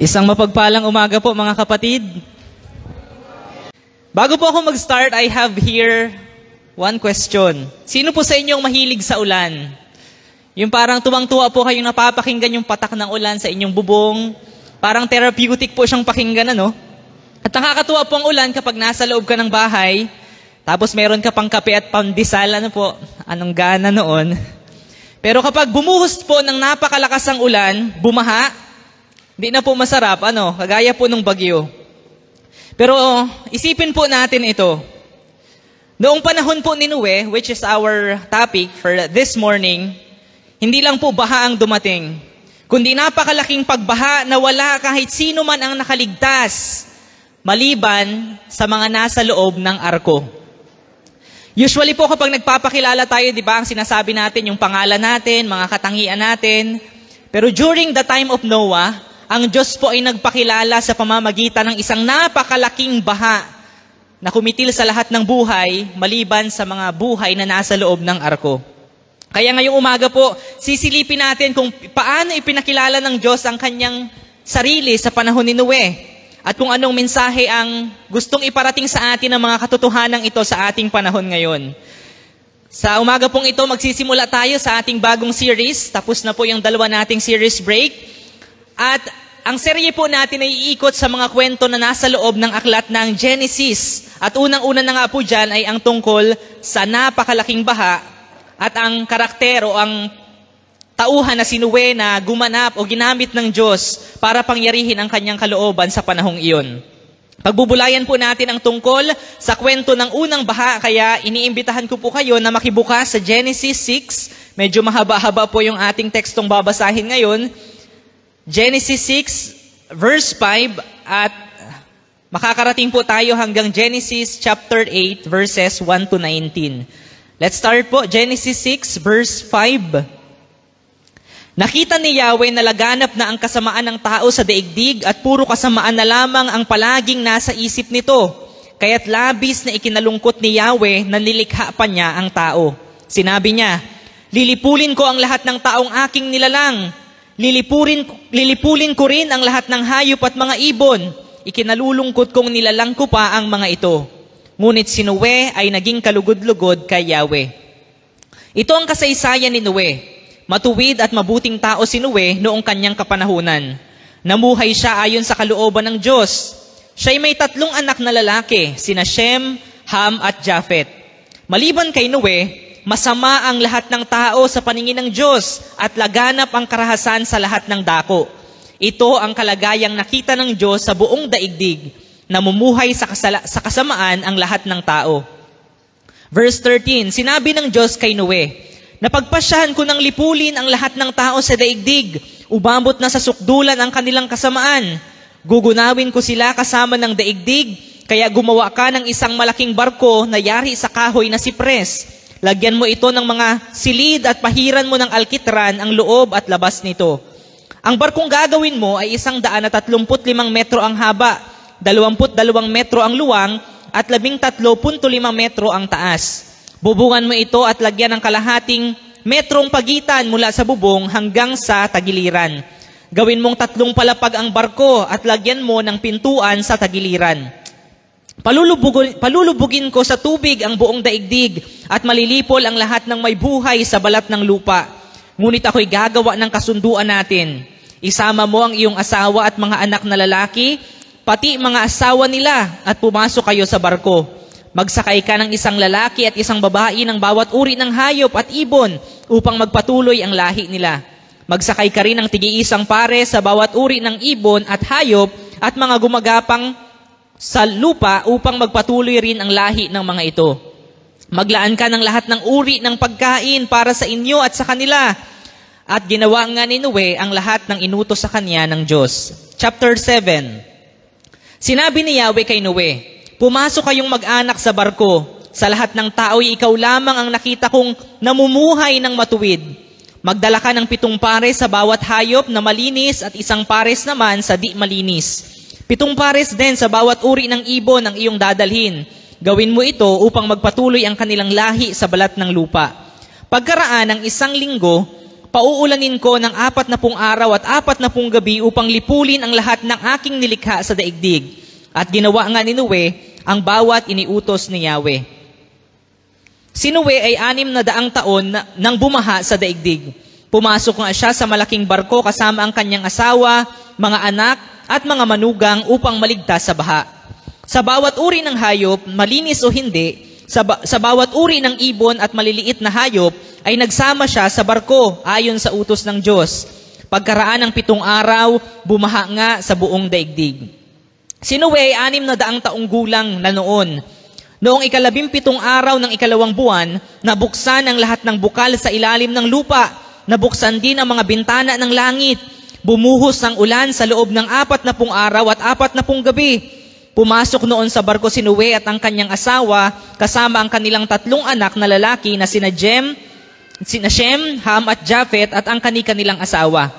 Isang mapagpalang umaga po mga kapatid. Bago po ako mag-start, I have here one question. Sino po sa inyong mahilig sa ulan? Yung parang tuwang-tuwa po kayong napapakinggan yung patak ng ulan sa inyong bubong. Parang therapeutic po siyang pakinggan, ano? At nakakatuwa po ang ulan kapag nasa loob ka ng bahay, tapos meron ka pang kape at pandesal, ano po? Anong gana noon? Pero kapag bumuhos po ng napakalakas ang ulan, bumaha, hindi na po masarap, ano? Kagaya po ng bagyo. Pero isipin po natin ito. Noong panahon po ni Noe, which is our topic for this morning, hindi lang po baha ang dumating, kundi napakalaking pagbaha na wala kahit sino man ang nakaligtas, maliban sa mga nasa loob ng arko. Usually po kapag nagpapakilala tayo, di ba, ang sinasabi natin yung pangalan natin, mga katangian natin. Pero during the time of Noah, ang Diyos po ay nagpakilala sa pamamagitan ng isang napakalaking baha na kumitil sa lahat ng buhay, maliban sa mga buhay na nasa loob ng arko. Kaya ngayong umaga po, sisilipin natin kung paano ipinakilala ng Diyos ang kanyang sarili sa panahon ni Noe at kung anong mensahe ang gustong iparating sa atin ng mga katotohanan ito sa ating panahon ngayon. Sa umaga pong ito, magsisimula tayo sa ating bagong series. Tapos na po yung dalawa nating series break. At ang serye po natin ay iikot sa mga kwento na nasa loob ng aklat ng Genesis. At unang-una na nga po dyan ay ang tungkol sa napakalaking baha at ang karakter o ang tauhan na si Noe na gumanap o ginamit ng Diyos para pangyarihin ang kanyang kalooban sa panahong iyon. Pagbubulayan po natin ang tungkol sa kwento ng unang baha, kaya iniimbitahan ko po kayo na makibukas sa Genesis 6. Medyo mahaba-haba po yung ating tekstong babasahin ngayon. Genesis 6, verse 5, at makakarating po tayo hanggang Genesis chapter 8, verses 1 to 19. Let's start po, Genesis 6, verse 5. Nakita ni Yahweh na laganap na ang kasamaan ng tao sa daigdig at puro kasamaan na lamang ang palaging nasa isip nito. Kaya't labis na ikinalungkot ni Yahweh na nilikha pa niya ang tao. Sinabi niya, lilipulin ko ang lahat ng taong aking nilalang. Lilipulin ko rin ang lahat ng hayop at mga ibon. Ikinalulungkot kong nilalang ko pa ang mga ito. Ngunit si Noe ay naging kalugod-lugod kay Yahweh. Ito ang kasaysayan ni Noe. Matuwid at mabuting tao si Noe noong kanyang kapanahunan. Namuhay siya ayon sa kalooban ng Diyos. Siya'y may 3 anak na lalaki, sina Shem, Ham at Japhet. Maliban kay Noe, masama ang lahat ng tao sa paningin ng Diyos at laganap ang karahasan sa lahat ng dako. Ito ang kalagayang nakita ng Diyos sa buong daigdig, namumuhay sa kasamaan ang lahat ng tao. Verse 13, sinabi ng Diyos kay Noe, napagpasyahan ko ng lipulin ang lahat ng tao sa daigdig, umabot na sa sukdulan ang kanilang kasamaan. Gugunawin ko sila kasama ng daigdig, kaya gumawa ka ng isang malaking barko na yari sa kahoy na sipres. Lagyan mo ito ng mga silid at pahiran mo ng alkitran ang loob at labas nito. Ang barkong gagawin mo ay 135 metro ang haba, 22 metro ang luwang, at 13.5 metro ang taas. Bubungan mo ito at lagyan ng kalahating metrong pagitan mula sa bubong hanggang sa tagiliran. Gawin mong 3 palapag ang barko at lagyan mo ng pintuan sa tagiliran. Palulubugin ko sa tubig ang buong daigdig at malilipol ang lahat ng may buhay sa balat ng lupa. Ngunit ako'y gagawa ng kasunduan natin. Isama mo ang iyong asawa at mga anak na lalaki, pati mga asawa nila, at pumasok kayo sa barko. Magsakay ka ng isang lalaki at isang babae ng bawat uri ng hayop at ibon upang magpatuloy ang lahi nila. Magsakay ka rin ng tig-iisang pare sa bawat uri ng ibon at hayop at mga gumagapang sa lupa upang magpatuloy rin ang lahi ng mga ito. Maglaan ka ng lahat ng uri ng pagkain para sa inyo at sa kanila. At ginawa nga ni Noe ang lahat ng inutos sa kanya ng Diyos. Chapter 7. Sinabi ni Yahweh kay Noe, pumasok kayong mag-anak sa barko. Sa lahat ng tao'y ikaw lamang ang nakita kong namumuhay ng matuwid. Magdala ka ng 7 pares sa bawat hayop na malinis at 1 pares naman sa di malinis. 7 pares din sa bawat uri ng ibon ang iyong dadalhin. Gawin mo ito upang magpatuloy ang kanilang lahi sa balat ng lupa. Pagkaraan ng 1 linggo, pauulanin ko ng 40 araw at 40 gabi upang lipulin ang lahat ng aking nilikha sa daigdig. At ginawa nga ni Noe ang bawat iniutos ni Yahweh. Si Noe ay 600 taon nang bumaha sa daigdig. Pumasok nga siya sa malaking barko kasama ang kanyang asawa, mga anak, at mga manugang upang maligtas sa baha. Sa bawat uri ng hayop, malinis o hindi, sa bawat uri ng ibon at maliliit na hayop, ay nagsama siya sa barko ayon sa utos ng Diyos. Pagkaraan ng 7 araw, bumaha nga sa buong daigdig. Si Noe ay 600 taong gulang na noon. Noong 17 araw ng 2 buwan, nabuksan ang lahat ng bukal sa ilalim ng lupa. Nabuksan din ang mga bintana ng langit. Bumuhos ang ulan sa loob ng 40 araw at 40 gabi. Pumasok noon sa barko si Noe at ang kanyang asawa, kasama ang kanilang 3 anak na lalaki na sina Shem, Ham at Japhet at ang kanilang asawa.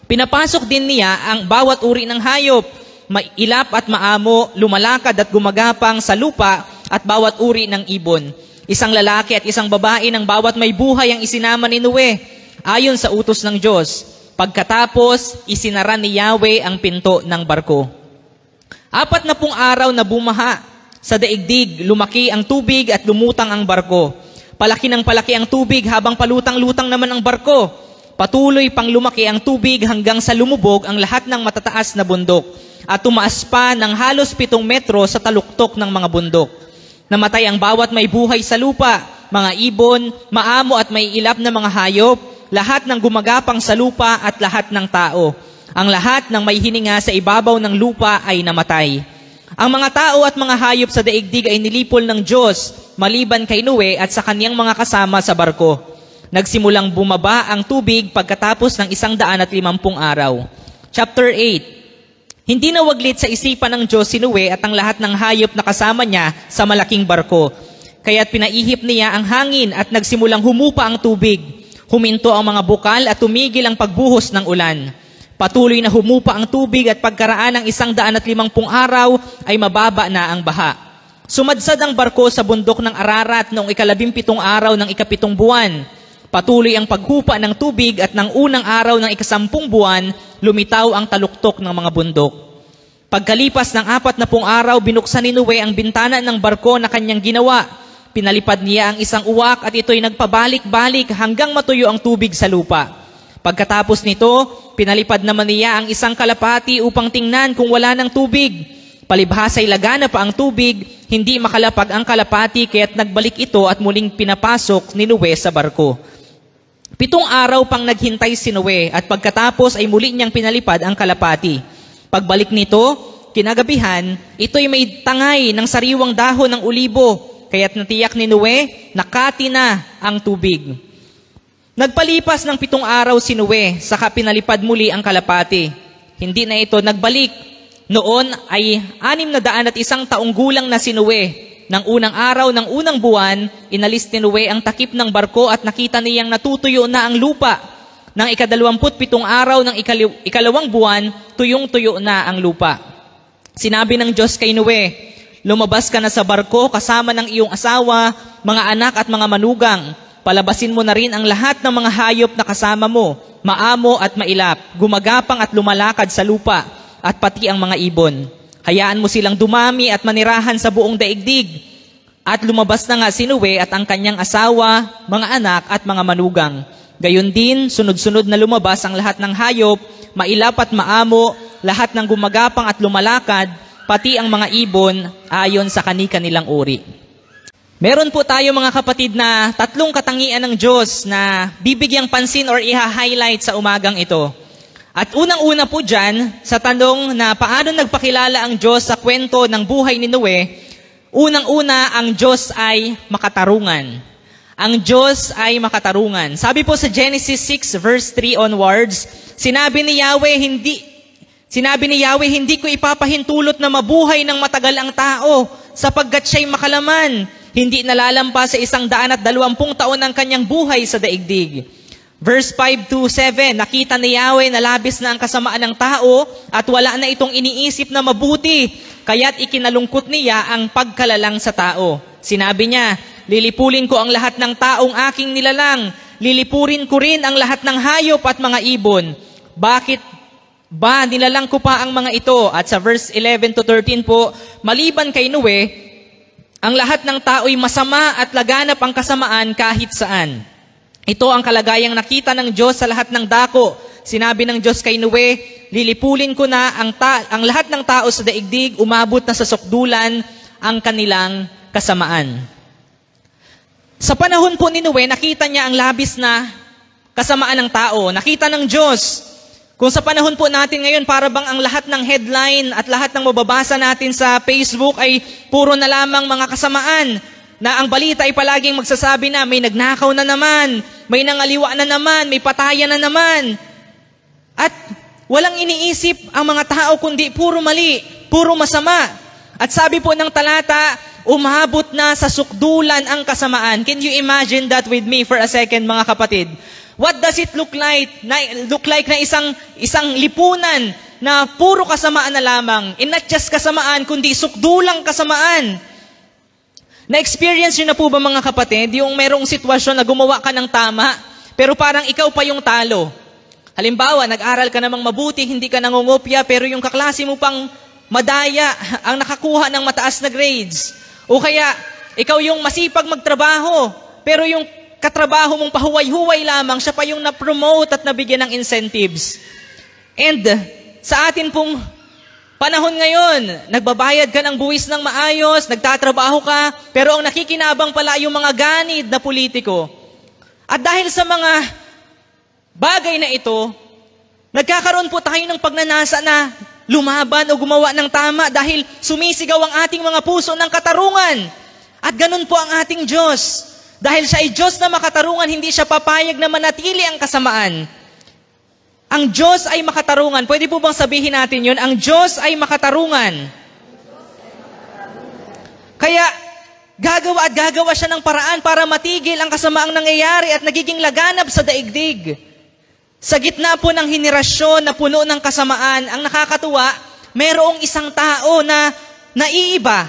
Pinapasok din niya ang bawat uri ng hayop, mailap at maamo, lumalakad at gumagapang sa lupa at bawat uri ng ibon. Isang lalaki at isang babae ng bawat may buhay ang isinama ni Noe, ayon sa utos ng Diyos. Pagkatapos, isinara ni Yahweh ang pinto ng barko. 40 araw na bumaha sa daigdig, lumaki ang tubig at lumutang ang barko. Palaki ng palaki ang tubig habang palutang-lutang naman ang barko. Patuloy pang lumaki ang tubig hanggang sa lumubog ang lahat ng matataas na bundok at tumaas pa ng halos 7 metro sa taluktok ng mga bundok. Namatay ang bawat may buhay sa lupa, mga ibon, maamo at may ilap na mga hayop, lahat ng gumagapang sa lupa at lahat ng tao. Ang lahat ng may hininga sa ibabaw ng lupa ay namatay. Ang mga tao at mga hayop sa daigdig ay nilipol ng Diyos, maliban kay Noe at sa kaniyang mga kasama sa barko. Nagsimulang bumaba ang tubig pagkatapos ng 150 araw. Chapter 8. Hindi nawaglit sa isipan ng Diyos si Noe at ang lahat ng hayop na kasama niya sa malaking barko. Kaya't pinaihip niya ang hangin at nagsimulang humupa ang tubig. Huminto ang mga bukal at tumigil ang pagbuhos ng ulan. Patuloy na humupa ang tubig at pagkaraan ng 150 araw ay mababa na ang baha. Sumadsad ang barko sa bundok ng Ararat noong 17 araw ng 7 buwan. Patuloy ang paghupa ng tubig at ng unang araw ng 10 buwan, lumitaw ang taluktok ng mga bundok. Pagkalipas ng 40 araw, binuksan ni Noe ang bintana ng barko na kanyang ginawa. Pinalipad niya ang isang uwak at ito'y nagpabalik-balik hanggang matuyo ang tubig sa lupa. Pagkatapos nito, pinalipad naman niya ang isang kalapati upang tingnan kung wala ng tubig. Palibhasa'y lagana pa ang tubig, hindi makalapag ang kalapati kaya't nagbalik ito at muling pinapasok ni Noe sa barko. 7 araw pang naghintay si Noe at pagkatapos ay muli niyang pinalipad ang kalapati. Pagbalik nito, kinagabihan, ito'y may tangay ng sariwang dahon ng ulibo. Kaya't natiyak ni Noe, nakati na ang tubig. Nagpalipas ng 7 araw si Noe, saka pinalipad muli ang kalapati. Hindi na ito nagbalik. Noon ay 601 taong gulang na si Noe. Nang unang araw ng unang buwan, inalis ni Noe ang takip ng barko at nakita niyang natutuyo na ang lupa. Nang 27 araw ng 2 buwan, tuyong-tuyo na ang lupa. Sinabi ng Diyos kay Noe, lumabas ka na sa barko kasama ng iyong asawa, mga anak at mga manugang. Palabasin mo na rin ang lahat ng mga hayop na kasama mo, maamo at mailap, gumagapang at lumalakad sa lupa, at pati ang mga ibon. Hayaan mo silang dumami at manirahan sa buong daigdig. At lumabas na nga si Noe at ang kanyang asawa, mga anak at mga manugang. Gayon din, sunod-sunod na lumabas ang lahat ng hayop, mailap at maamo, lahat ng gumagapang at lumalakad, pati ang mga ibon ayon sa kani-kanilang uri. Meron po tayo mga kapatid na 3 katangian ng Diyos na bibigyang pansin or iha-highlight sa umagang ito. At unang-una po dyan, sa tanong na paano nagpakilala ang Diyos sa kwento ng buhay ni Noe, unang-una ang Diyos ay makatarungan. Ang Diyos ay makatarungan. Sabi po sa Genesis 6 verse 3 onwards, sinabi ni Yahweh, hindi ko ipapahintulot na mabuhay ng matagal ang tao, sapagkat siya'y makalaman. Hindi nalalampas sa 120 taon ang kanyang buhay sa daigdig. Verse 5-7, nakita ni Yahweh na labis na ang kasamaan ng tao at wala na itong iniisip na mabuti, kaya't ikinalungkot niya ang pagkalalang sa tao. Sinabi niya, lilipulin ko ang lahat ng taong aking nilalang, lilipurin ko rin ang lahat ng hayop at mga ibon. Bakit ba nilalang ko pa ang mga ito? At sa verse 11 to 13 po, maliban kay Noe, ang lahat ng tao'y masama at laganap ang kasamaan kahit saan. Ito ang kalagayang nakita ng Diyos sa lahat ng dako. Sinabi ng Diyos kay Noe, lilipulin ko na ang lahat ng tao sa daigdig, umabot na sa sukdulan ang kanilang kasamaan. Sa panahon po ni Noe, nakita niya ang labis na kasamaan ng tao. Nakita ng Diyos. Kung sa panahon po natin ngayon, para bang ang lahat ng headline at lahat ng mababasa natin sa Facebook ay puro na lamang mga kasamaan, na ang balita ay palaging magsasabi na may nagnakaw na naman, may nangaliwa na naman, may patayan na naman. At walang iniisip ang mga tao kundi puro mali, puro masama. At sabi po ng talata, umabot na sa sukdulan ang kasamaan. Can you imagine that with me for a second, mga kapatid? What does it look like? Look like na isang lipunan na puro kasamaan na lamang. And not just kasamaan, kundi sukdulang kasamaan. Na-experience nyo na po ba, mga kapatid, yung merong sitwasyon na gumawa ka ng tama, pero parang ikaw pa yung talo? Halimbawa, nag-aral ka namang mabuti, hindi ka nangungopya, pero yung kaklase mo pang madaya ang nakakuha ng mataas na grades. O kaya, ikaw yung masipag magtrabaho, pero yung katrabaho mong pahuway-huway lamang, siya pa yung na-promote at nabigyan ng incentives. And sa atin pong panahon ngayon, nagbabayad ka ng buwis ng maayos, nagtatrabaho ka, pero ang nakikinabang pala yung mga ganid na politiko. At dahil sa mga bagay na ito, nagkakaroon po tayo ng pagnanasa na lumaban o gumawa ng tama dahil sumisigaw ang ating mga puso ng katarungan. At ganun po ang ating Diyos. Dahil siya ay Diyos na makatarungan, hindi siya papayag na manatili ang kasamaan. Ang Diyos ay makatarungan. Pwede po bang sabihin natin yun? Ang Diyos ay makatarungan. Kaya, gagawa siya ng paraan para matigil ang kasamaang nangyayari at nagiging laganap sa daigdig. Sa gitna po ng henerasyon na puno ng kasamaan, ang nakakatuwa, mayroong isang tao na naiiba.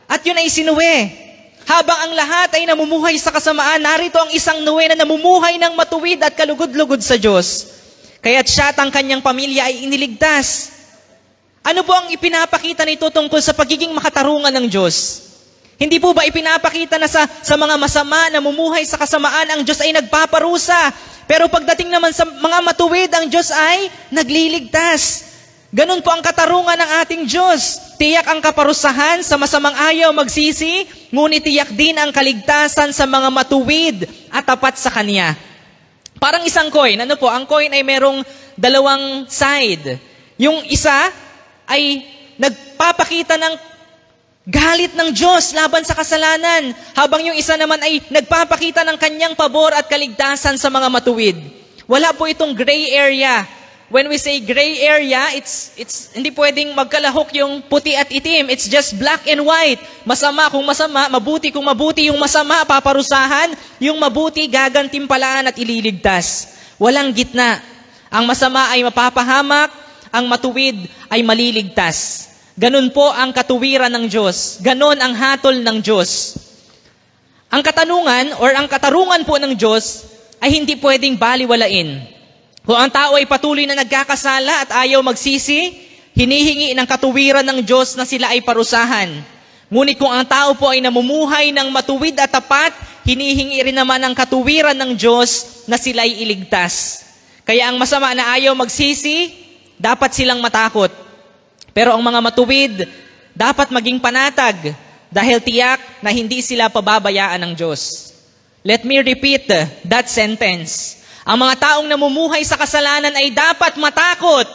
At yun ay si Noe. Habang ang lahat ay namumuhay sa kasamaan, narito ang isang Noe na namumuhay ng matuwid at kalugod-lugod sa Diyos. Kaya't siya at ang kanyang pamilya ay iniligtas. Ano po ang ipinapakita nito tungkol sa pagiging makatarungan ng Diyos? Hindi po ba ipinapakita na sa mga masama na namumuhay sa kasamaan, ang Diyos ay nagpaparusa? Pero pagdating naman sa mga matuwid, ang Diyos ay nagliligtas. Ganun po ang katarungan ng ating Diyos. Tiyak ang kaparusahan sa masamang ayaw magsisi, ngunit tiyak din ang kaligtasan sa mga matuwid at tapat sa Kanya. Parang isang coin. Ano po? Ang coin ay merong dalawang side. Yung isa ay nagpapakita ng galit ng Diyos laban sa kasalanan, habang yung isa naman ay nagpapakita ng kanyang pabor at kaligtasan sa mga matuwid. Wala po itong gray area. When we say gray area, it's hindi pwedeng magkalahok yung puti at itim. It's just black and white. Masama kung masama, mabuti kung mabuti. Yung masama, paparusahan. Yung mabuti, gagantimpalaan at ililigtas. Walang gitna. Ang masama ay mapapahamak, ang matuwid ay maliligtas. Ganun po ang katuwiran ng Diyos. Ganun ang hatol ng Diyos. Ang katanungan or ang katarungan po ng Diyos ay hindi pwedeng baliwalain. Kung ang tao ay patuloy na nagkakasala at ayaw magsisi, hinihingi ng katuwiran ng Diyos na sila ay parusahan. Ngunit kung ang tao po ay namumuhay ng matuwid at tapat, hinihingi rin naman ang katuwiran ng Diyos na sila ay iligtas. Kaya ang masama na ayaw magsisi, dapat silang matakot. Pero ang mga matuwid, dapat maging panatag dahil tiyak na hindi sila pababayaan ng Diyos. Let me repeat that sentence. Ang mga taong namumuhay sa kasalanan ay dapat matakot.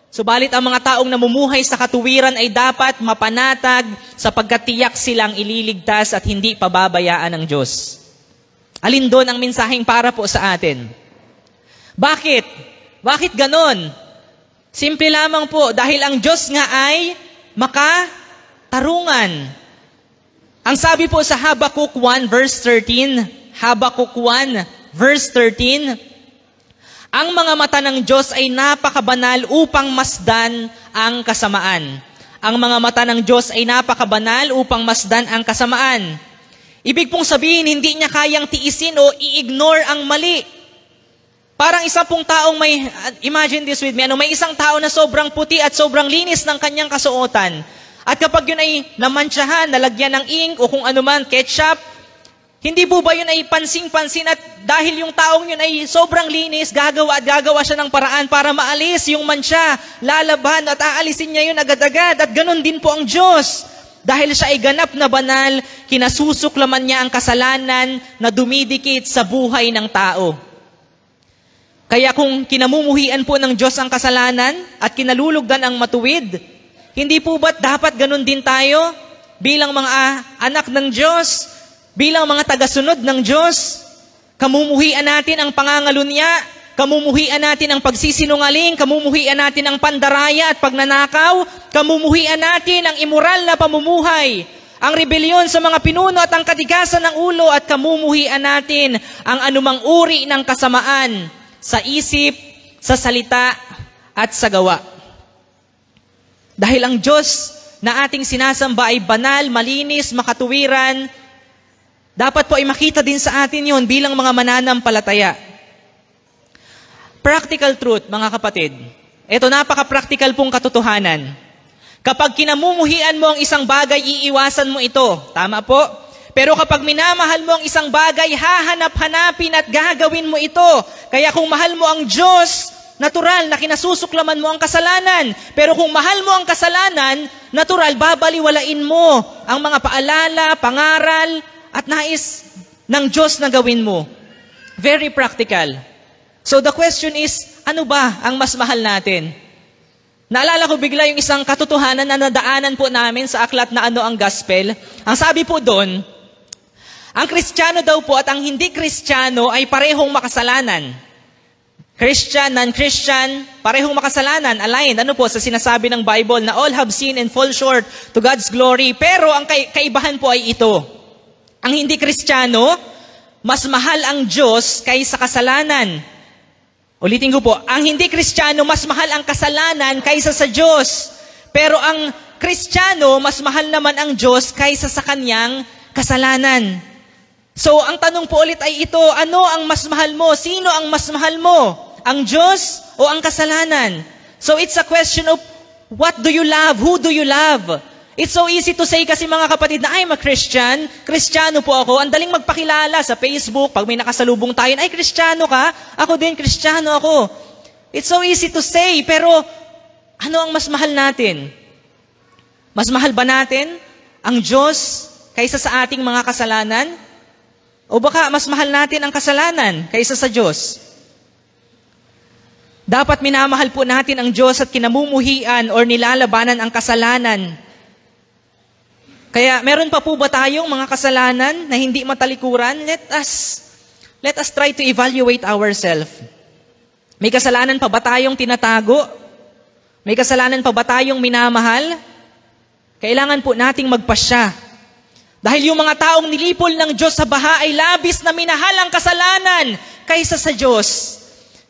Subalit ang mga taong namumuhay sa katuwiran ay dapat mapanatag sapagkat tiyak silang ililigtas at hindi pababayaan ng Diyos. Alin doon ang mensaheng para po sa atin? Bakit? Bakit ganon? Simple lamang po, dahil ang Diyos nga ay makatarungan. Ang sabi po sa Habakkuk 1 verse 13, Habakkuk 1 verse 13, ang mga mata ng Diyos ay napakabanal upang masdan ang kasamaan. Ang mga mata ng Diyos ay napakabanal upang masdan ang kasamaan. Ibig pong sabihin, hindi niya kayang tiisin o i-ignore ang mali. Parang isa pong taong imagine this with me, may isang tao na sobrang puti at sobrang linis ng kanyang kasuotan. At kapag yun ay namantsahan, nalagyan ng ink o kung ano man, ketchup, hindi po ba yun ay pansing-pansin at dahil yung taong yun ay sobrang linis, gagawa siya ng paraan para maalis yung mantsa, lalaban at aalisin niya yun agad-agad. At ganun din po ang Diyos. Dahil siya ay ganap na banal, kinasusuklaman niya ang kasalanan na dumidikit sa buhay ng tao. Kaya kung kinamumuhian po ng Diyos ang kasalanan at kinalulugdan ang matuwid, hindi po ba't dapat ganun din tayo bilang mga anak ng Diyos? Bilang mga tagasunod ng Diyos, kamumuhian natin ang pangangalunya, kamumuhian natin ang pagsisinungaling, kamumuhian natin ang pandaraya at pagnanakaw, kamumuhian natin ang immoral na pamumuhay, ang rebelyon sa mga pinuno at ang katigasan ng ulo, at kamumuhian natin ang anumang uri ng kasamaan sa isip, sa salita, at sa gawa. Dahil ang Diyos na ating sinasamba ay banal, malinis, makatuwiran, dapat po ay makita din sa atin yon bilang mga mananampalataya. Practical truth, mga kapatid. Ito, napaka-practical pong katotohanan. Kapag kinamumuhian mo ang isang bagay, iiwasan mo ito. Tama po? Pero kapag minamahal mo ang isang bagay, hahanap-hanapin at gagawin mo ito. Kaya kung mahal mo ang Diyos, natural na kinasusuklaman mo ang kasalanan. Pero kung mahal mo ang kasalanan, natural, babaliwalain mo ang mga paalala, pangaral, at nais ng Diyos na gawin mo. Very practical. So the question is, ano ba ang mas mahal natin? Naalala ko bigla yung isang katotohanan na nadaanan po namin sa aklat na Ano ang Gospel. Ang sabi po doon, ang Kristiyano daw po at ang hindi Kristiyano ay parehong makasalanan. Christian, non-Christian, parehong makasalanan, aligned. Ano po sa sinasabi ng Bible na all have sinned and fall short to God's glory. Pero ang kaibahan po ay ito. Ang hindi Kristiyano, mas mahal ang Diyos kaysa kasalanan. Ulitin ko po, ang hindi Kristiyano, mas mahal ang kasalanan kaysa sa Diyos. Pero ang Kristiyano, mas mahal naman ang Diyos kaysa sa kanyang kasalanan. So, ang tanong po ulit ay ito, ano ang mas mahal mo? Sino ang mas mahal mo? Ang Diyos o ang kasalanan? So, it's a question of what do you love? Who do you love? It's so easy to say kasi mga kapatid na I'm a Christian, Kristiyano po ako, ang daling magpakilala sa Facebook, pag may nakasalubong tayo, ay Kristiyano ka? Ako din, Kristiyano ako. It's so easy to say, pero ano ang mas mahal natin? Mas mahal ba natin ang Diyos kaysa sa ating mga kasalanan? O baka mas mahal natin ang kasalanan kaysa sa Diyos? Dapat minamahal po natin ang Diyos at kinamumuhian or nilalabanan ang kasalanan. Kaya meron pa po ba tayong mga kasalanan na hindi matalikuran? Let us try to evaluate ourselves. May kasalanan pa ba tayong tinatago? May kasalanan pa ba tayong minamahal? Kailangan po nating magpasya. Dahil yung mga taong nilipol ng Diyos sa baha ay labis na minahal ang kasalanan kaysa sa Diyos.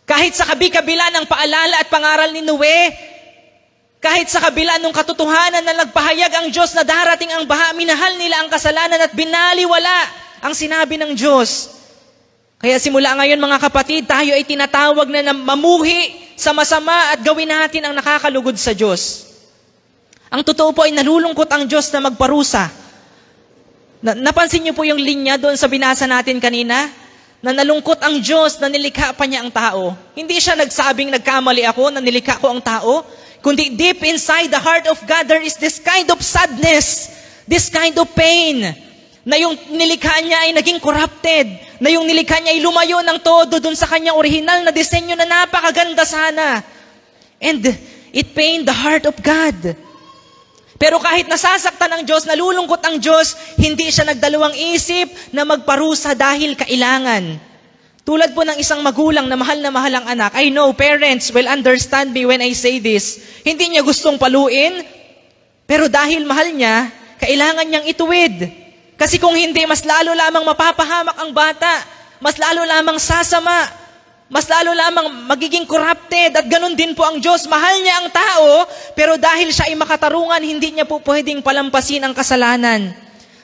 Kahit sa kabi-kabila ng paalala at pangaral ni Noe, kahit sa kabila ng katotohanan na nagpahayag ang Diyos na darating ang baha, minahal nila ang kasalanan at binaliwala ang sinabi ng Diyos. Kaya simula ngayon mga kapatid, tayo ay tinatawag na mamuhi sa masama at gawin natin ang nakakalugod sa Diyos. Ang totoo po ay nalulungkot ang Diyos na magparusa. Napansin niyo po yung linya doon sa binasa natin kanina? Na nalungkot ang Diyos na nilikha pa niya ang tao. Hindi siya nagsabing nagkamali ako, na nilikha ko ang tao. Kundi deep inside the heart of God, there is this kind of sadness, this kind of pain, na yung nilikha niya ay naging corrupted, na yung nilikha niya ay lumayo ng todo dun sa kanyang original na disenyo na napakaganda sana. And it pained the heart of God. Pero kahit nasasaktan ang Diyos, nalulungkot ang Diyos, hindi siya nagdalawang isip na magparusa dahil kailangan. Tulad po ng isang magulang na mahal ang anak, I know parents will understand me when I say this. Hindi niya gustong paluin, pero dahil mahal niya, kailangan niyang ituwid. Kasi kung hindi, mas lalo lamang mapapahamak ang bata, mas lalo lamang sasama, mas lalo lamang magiging corrupted, at ganun din po ang Diyos. Mahal niya ang tao, pero dahil siya ay makatarungan, hindi niya po pwedeng palampasin ang kasalanan.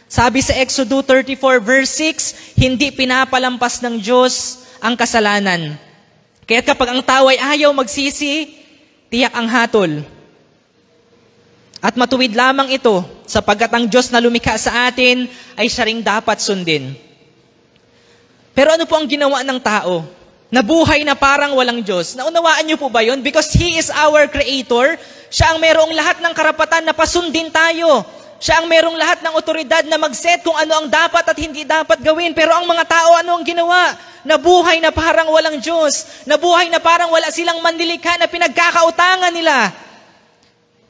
Sabi sa Exodus 34 verse 6, hindi pinapalampas ng Diyos ang kasalanan. Kaya kapag ang tao ay ayaw magsisi, tiyak ang hatol. At matuwid lamang ito, sapagkat ang Diyos na lumikha sa atin ay siya ring dapat sundin. Pero ano po ang ginawa ng tao? Nabuhay na parang walang Diyos. Naunawaan niyo po ba yun? Because He is our Creator. Siya ang merong lahat ng karapatan na pasundin tayo. Siya ang merong lahat ng otoridad na mag-set kung ano ang dapat at hindi dapat gawin. Pero ang mga tao, ano ang ginawa? Nabuhay na parang walang Diyos. Nabuhay na parang wala silang manlilikha na pinagkakautangan nila.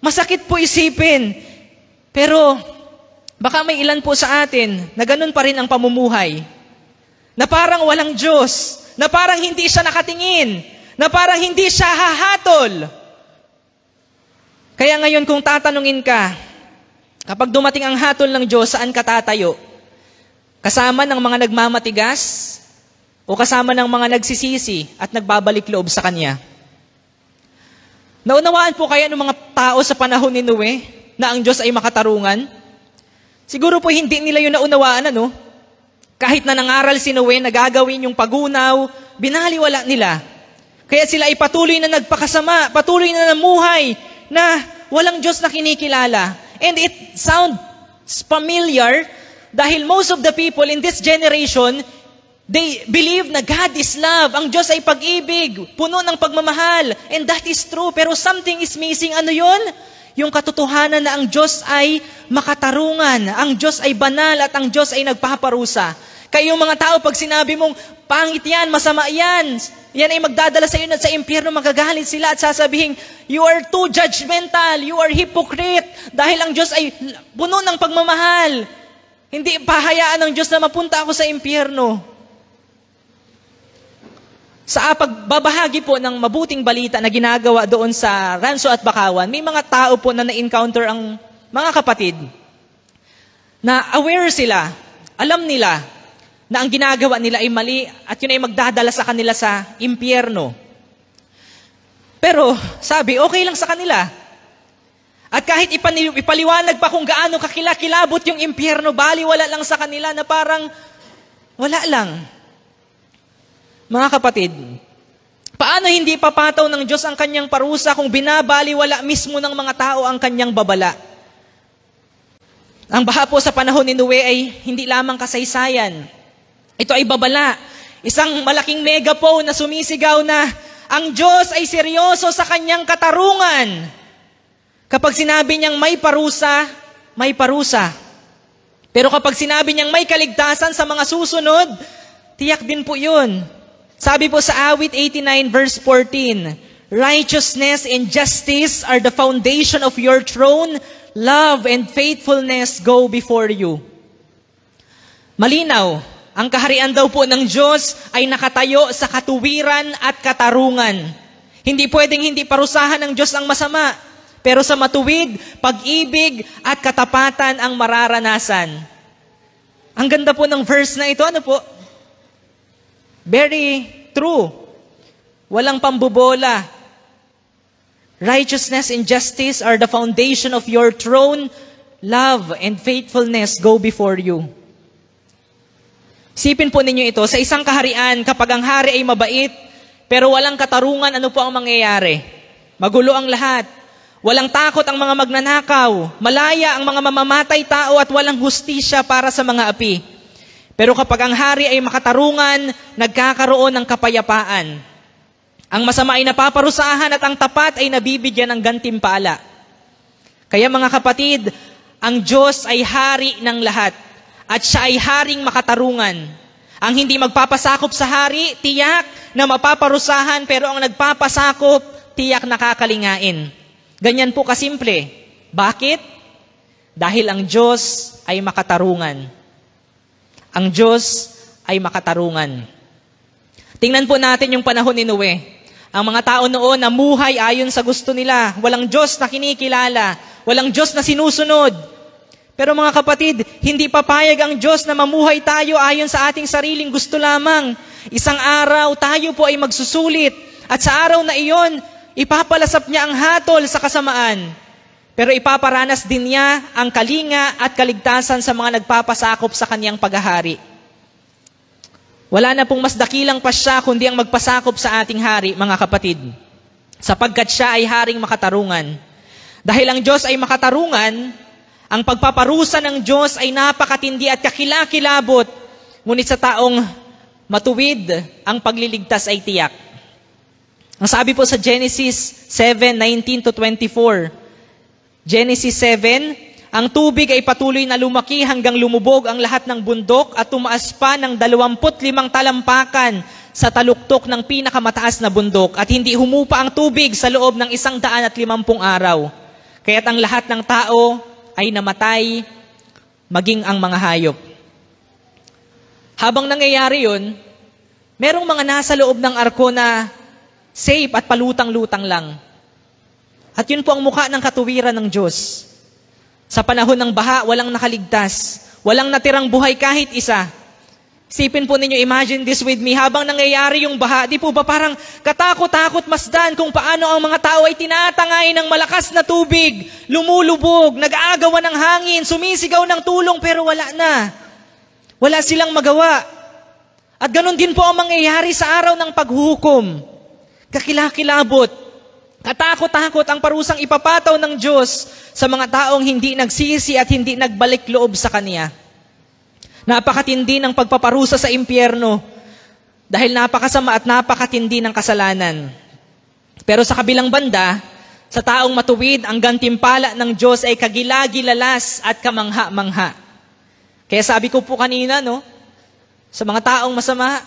Masakit po isipin. Pero baka may ilan po sa atin na ganun pa rin ang pamumuhay. Na parang walang Diyos. Na parang hindi siya nakatingin. Na parang hindi siya hahatol. Kaya ngayon kung tatanungin ka, kapag dumating ang hatol ng Diyos, saan ka tatayo? Kasama ng mga nagmamatigas o kasama ng mga nagsisisi at nagbabalik loob sa Kanya? Naunawaan po kaya ng mga tao sa panahon ni Noe na ang Diyos ay makatarungan? Siguro po hindi nila yun naunawaan, ano? Kahit na nangaral si Noe na gagawin yung pagunaw, binaliwala nila. Kaya sila ay patuloy na nagpakasama, patuloy na namuhay na walang Diyos na kinikilala. And it sounds familiar dahil most of the people in this generation, they believe na God is love. Ang Diyos ay pag-ibig, puno ng pagmamahal. And that is true. Pero something is missing. Ano yun? Yung katotohanan na ang Diyos ay makatarungan. Ang Diyos ay banal at ang Diyos ay nagpaparusa. Kaya yung mga tao, pag sinabi mong, pangit yan, masama yan, yan ay magdadala sa iyo na sa impyerno, magagalit sila at sasabihin, you are too judgmental, you are hypocrite, dahil ang Diyos ay puno ng pagmamahal. Hindi pahayaan ng Diyos na mapunta ako sa impyerno. Sa pagbabahagi po ng mabuting balita na ginagawa doon sa Ranso at Bakawan, may mga tao po na na-encounter ang mga kapatid na aware sila, alam nila na ang ginagawa nila ay mali at yun ay magdadala sa kanila sa impyerno. Pero sabi, okay lang sa kanila. At kahit ipaliwanag pa kung gaano kakilakilabot yung impyerno, bali wala lang sa kanila na parang wala lang. Mga kapatid, paano hindi papataw ng Diyos ang kanyang parusa kung binabaliwala mismo ng mga tao ang kanyang babala? Ang baha po sa panahon ni Noe ay hindi lamang kasaysayan. Ito ay babala. Isang malaking megaphone na sumisigaw na ang Diyos ay seryoso sa kanyang katarungan. Kapag sinabi niyang may parusa, may parusa. Pero kapag sinabi niyang may kaligtasan sa mga susunod, tiyak din po yun. Sabi po sa Awit 89 verse 14, righteousness and justice are the foundation of your throne. Love and faithfulness go before you. Malinaw. Ang kaharian daw po ng Diyos ay nakatayo sa katuwiran at katarungan. Hindi pwedeng hindi parusahan ng Diyos ang masama. Pero sa matuwid, pag-ibig at katapatan ang mararanasan. Ang ganda po ng verse na ito. Ano po? Very true. Walang pambobola. Righteousness and justice are the foundation of your throne. Love and faithfulness go before you. Sipin po ninyo ito, sa isang kaharian, kapag ang hari ay mabait, pero walang katarungan, ano po ang mangyayari? Magulo ang lahat. Walang takot ang mga magnanakaw. Malaya ang mga mamamatay tao at walang hustisya para sa mga api. Pero kapag ang hari ay makatarungan, nagkakaroon ng kapayapaan. Ang masama ay napaparusahan at ang tapat ay nabibigyan ng gantimpala. Kaya mga kapatid, ang Diyos ay hari ng lahat. At siya ay haring makatarungan. Ang hindi magpapasakop sa hari, tiyak na mapaparusahan, pero ang nagpapasakop, tiyak nakakalingain. Ganyan po kasimple. Bakit? Dahil ang Diyos ay makatarungan. Ang Diyos ay makatarungan. Tingnan po natin yung panahon ni Noe. Ang mga tao noon namuhay ayon sa gusto nila. Walang Diyos na kinikilala. Walang Diyos na sinusunod. Pero mga kapatid, hindi papayag ang Diyos na mamuhay tayo ayon sa ating sariling gusto lamang. Isang araw, tayo po ay magsusulit. At sa araw na iyon, ipapalasap niya ang hatol sa kasamaan. Pero ipaparanas din niya ang kalinga at kaligtasan sa mga nagpapasakop sa kanyang paghahari. Wala na pong mas dakilang pasya kundi ang magpasakop sa ating hari, mga kapatid. Sapagkat siya ay haring makatarungan. Dahil ang Diyos ay makatarungan, ang pagpaparusa ng Diyos ay napakatindi at kakilakilabot. Ngunit sa taong matuwid, ang pagliligtas ay tiyak. Ang sabi po sa Genesis 7:19-24, Genesis 7, ang tubig ay patuloy na lumaki hanggang lumubog ang lahat ng bundok at tumaas pa ng 25 talampakan sa taluktok ng pinakamataas na bundok at hindi humupa ang tubig sa loob ng 150 araw. Kaya't ang lahat ng tao ay namatay, maging ang mga hayop. Habang nangyayari yun, merong mga nasa loob ng arko na safe at palutang-lutang lang. At yun po ang mukha ng katuwiran ng Diyos. Sa panahon ng baha, walang nakaligtas. Walang natirang buhay kahit isa. Isipin po ninyo, imagine this with me, habang nangyayari yung baha, di po ba parang katakot-takot masdan kung paano ang mga tao ay tinatangay ng malakas na tubig, lumulubog, nag-aagawan ng hangin, sumisigaw ng tulong pero wala na. Wala silang magawa. At ganun din po ang mangyayari sa araw ng paghuhukom. Kakilakilabot. Katakot-takot ang parusang ipapataw ng Diyos sa mga taong hindi nagsisi at hindi nagbalik loob sa Kanya. Napakatindi ng pagpaparusa sa impyerno dahil napakasama at napakatindi ng kasalanan. Pero sa kabilang banda, sa taong matuwid, ang gantimpala ng Diyos ay kagilagilalas at kamangha-mangha. Kaya sabi ko po kanina, sa mga taong masama,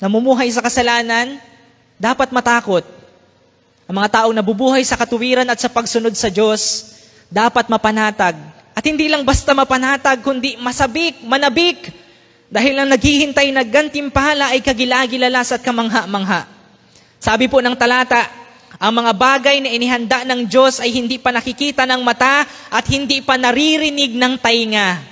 namumuhay sa kasalanan, dapat matakot. Ang mga taong nabubuhay sa katuwiran at sa pagsunod sa Diyos, dapat mapanatag. At hindi lang basta mapanatag, kundi masabik, manabik. Dahil ang naghihintay na gantimpala ay kagilagilalas at kamangha-mangha. Sabi po ng talata, ang mga bagay na inihanda ng Diyos ay hindi pa nakikita ng mata at hindi pa naririnig ng tainga.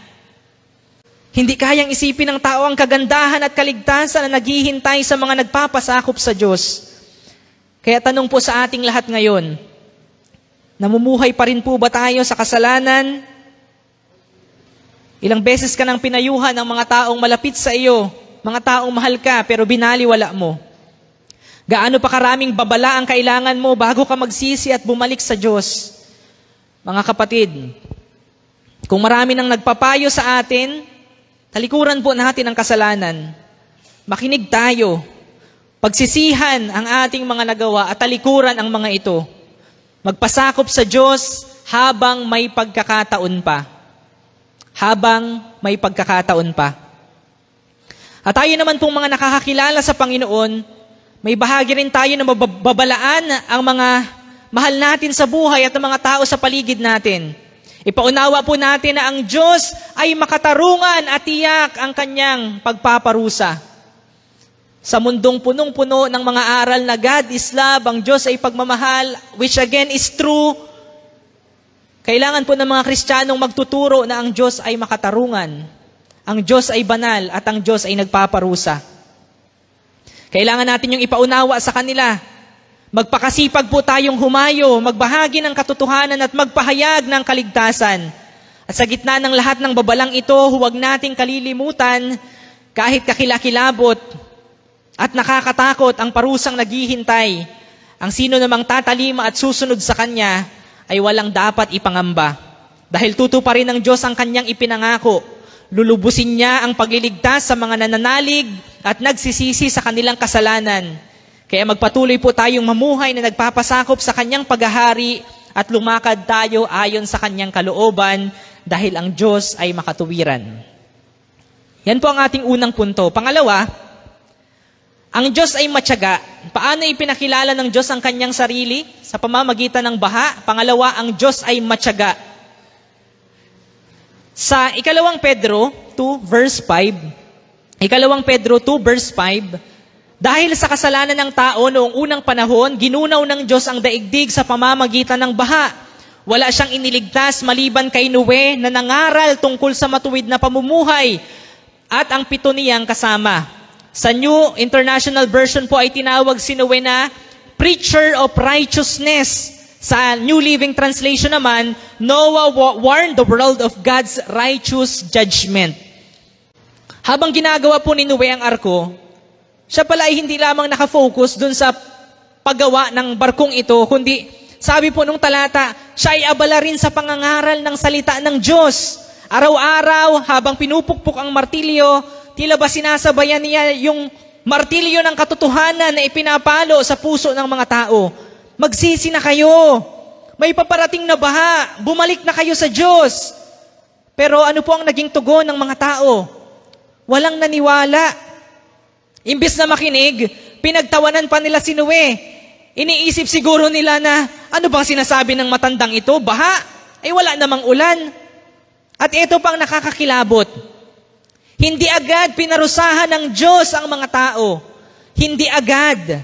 Hindi kayang isipin ng tao ang kagandahan at kaligtasan na naghihintay sa mga nagpapasakop sa Diyos. Kaya tanong po sa ating lahat ngayon, namumuhay pa rin po ba tayo sa kasalanan? Ilang beses ka nang pinayuhan ng mga taong malapit sa iyo, mga taong mahal ka pero binaliwala mo? Gaano pa karaming babala ang kailangan mo bago ka magsisi at bumalik sa Diyos? Mga kapatid, kung marami nang nagpapayo sa atin, talikuran po natin ang kasalanan. Makinig tayo. Pagsisihan ang ating mga nagawa at talikuran ang mga ito. Magpasakop sa Diyos habang may pagkakataon pa. Habang may pagkakataon pa. At tayo naman pong mga nakakakilala sa Panginoon, may bahagi rin tayo na mababalaan ang mga mahal natin sa buhay at ang mga tao sa paligid natin. Ipaunawa po natin na ang Diyos ay makatarungan at tiyak ang kanyang pagpaparusa. Sa mundong punong-puno ng mga aral na God is love, ang Diyos ay pagmamahal, which again is true, kailangan po ng mga Kristiyanong magtuturo na ang Diyos ay makatarungan, ang Diyos ay banal, at ang Diyos ay nagpaparusa. Kailangan natin yung ipaunawa sa kanila. Magpakasipag po tayong humayo, magbahagi ng katotohanan at magpahayag ng kaligtasan. At sa gitna ng lahat ng babalang ito, huwag nating kalilimutan, kahit kakilakilabot, at nakakatakot ang parusang naghihintay, ang sino namang tatalima at susunod sa Kanya ay walang dapat ipangamba. Dahil tutuparin ng Diyos ang Kanyang ipinangako, lulubusin niya ang pagliligtas sa mga nananalig at nagsisisi sa kanilang kasalanan. Kaya magpatuloy po tayong mamuhay na nagpapasakop sa Kanyang paghahari at lumakad tayo ayon sa Kanyang kalooban dahil ang Diyos ay makatuwiran. Yan po ang ating unang punto. Pangalawa, ang Diyos ay matyaga. Paano ipinakilala ng Diyos ang Kanyang sarili? Sa pamamagitan ng baha. Pangalawa, ang Diyos ay matyaga. Sa ikalawang Pedro 2 verse 5, ikalawang Pedro 2 verse 5, dahil sa kasalanan ng tao noong unang panahon, ginunaw ng Diyos ang daigdig sa pamamagitan ng baha. Wala siyang iniligtas maliban kay Noe na nangaral tungkol sa matuwid na pamumuhay at ang 7 niyang kasama. Sa New International Version po ay tinawag si Noe na preacher of righteousness Sa New Living Translation naman, Noah warned the world of God's righteous judgment. Habang ginagawa po ni Noe ang arko, siya pala ay hindi lamang nakafocus dun sa paggawa ng barkong ito, kundi sabi po nung talata, siya ay abala rin sa pangangaral ng salita ng Diyos. Araw-araw, habang pinupukpok ang martilyo, tila ba sinasabayan niya yung martilyo ng katotohanan na ipinapalo sa puso ng mga tao. Magsisi na kayo. May paparating na baha. Bumalik na kayo sa Diyos. Pero ano po ang naging tugon ng mga tao? Walang naniwala. Imbes na makinig, pinagtawanan pa nila si Noe. Iniisip siguro nila na, ano bang sinasabi ng matandang ito? Baha? Ay wala namang ulan. At ito pang nakakakilabot. Hindi agad pinarusahan ng Diyos ang mga tao. Hindi agad.